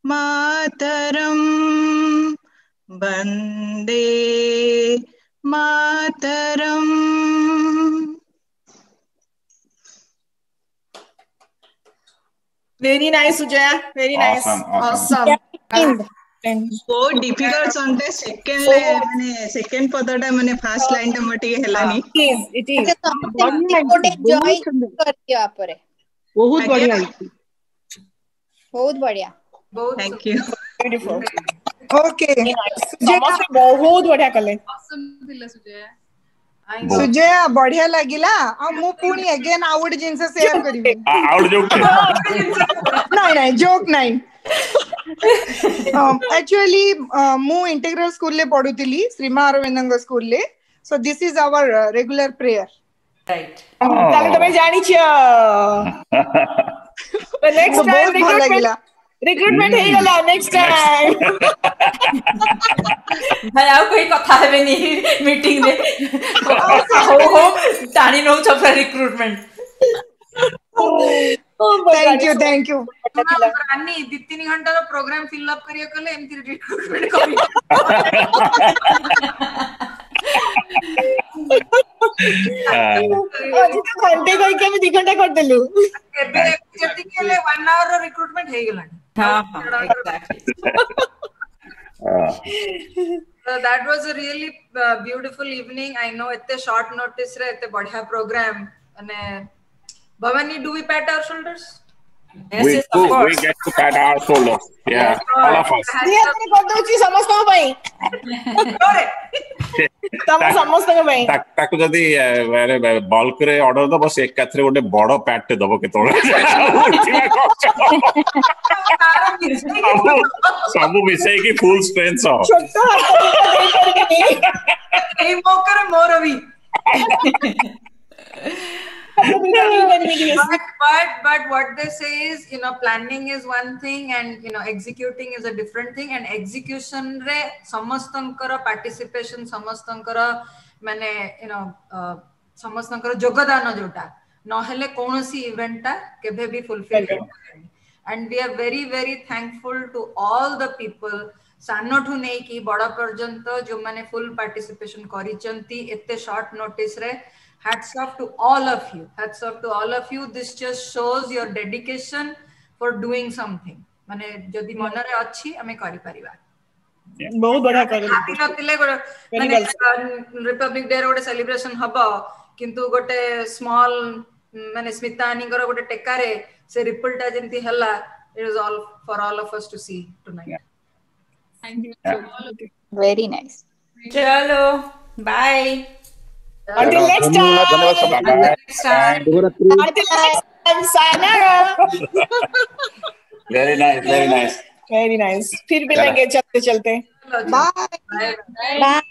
मातरं Vande Mataram. Very nice, Sujaya. Very nice. Awesome. बहुत डिफिकल्ट सॉन्ग है। सेकंड माने सेकंड पदटा माने फर्स्ट लाइन टा मटे हेलानी। It is. बहुत बढ़िया। बहुत बढ़िया। Thank you. Beautiful. ओके समस्त बहुत बढ़िया कले। awesome थिला सुजया। सुजया बढ़िया लागिला आ मु पुणी अगेन आउट जिंस शेयर करिवे। आउट जोक नहीं जोक नहीं। एक्चुअली मु इंटीग्रल स्कूल ले पढुतिली श्रीमा अरविंदंग स्कूल ले। So this is our regular prayer. Right ताले तमे जानि छियो। The next time recruitment हे गला next time। भाई आउ कोई कथा हेबे नी मीटिंग रे हो टाणी नो छ रिक्रूटमेंट। थैंक यू रानी 2-3 घंटा रो प्रोग्राम फिल अप करियो कले एमती रिक्रूटमेंट करी। अजी तो घंटे कोई के भी 2 घंटा कर देलु। एबे जति केले 1 आवर रो रिक्रूटमेंट हे गेलानी। हां exactly. So that was a really beautiful evening. I know इतने short notice रे इतने बढ़िया program अने Bhavani, do we pat our shoulders? Yes, we get to pat our shoulders. Yeah, all of us. ये अपने पद्धति समस्त को भाई। तम समस्त को भाई। ताकू जदी माने बल्क रे ऑर्डर दो बस एक काथरे गोटे बड़ो पैट दबो केतोळे। सबु मिसई की फुल स्ट्रेंथ हो। छोटा ए मोकर मोर भी। but what they say is, you know, planning is one thing and, you know, executing is a different thing. And execution re samastankara participation, samastankara mane, you know, samastankara jogadana jota no hele konosi event ta kebe bhi fulfill karani. And we are very very thankful to all the people सानो ठु नै कि बड़ा पर्यंत जो माने full participation करिचंती एते short notice रे। Hats off to all of you. Hats off to all of you. This just shows your dedication for doing something. माने जदी मन रे अछि हमें करि परिबा। बहुत बढ़िया करले। नतिले माने रिपब्लिक डे रो सेलिब्रेशन हबो किंतु गोटे स्मॉल माने स्मितानी कर गोटे टेका रे से रिपलटा जेंती हला। It is all for all of us to see tonight. Thank you. Very nice. चलो bye. Until next time. Until next time. Sayonara. Very nice, very nice. Very nice. फिर मिलेंगे चलते चलते। Bye. Bye.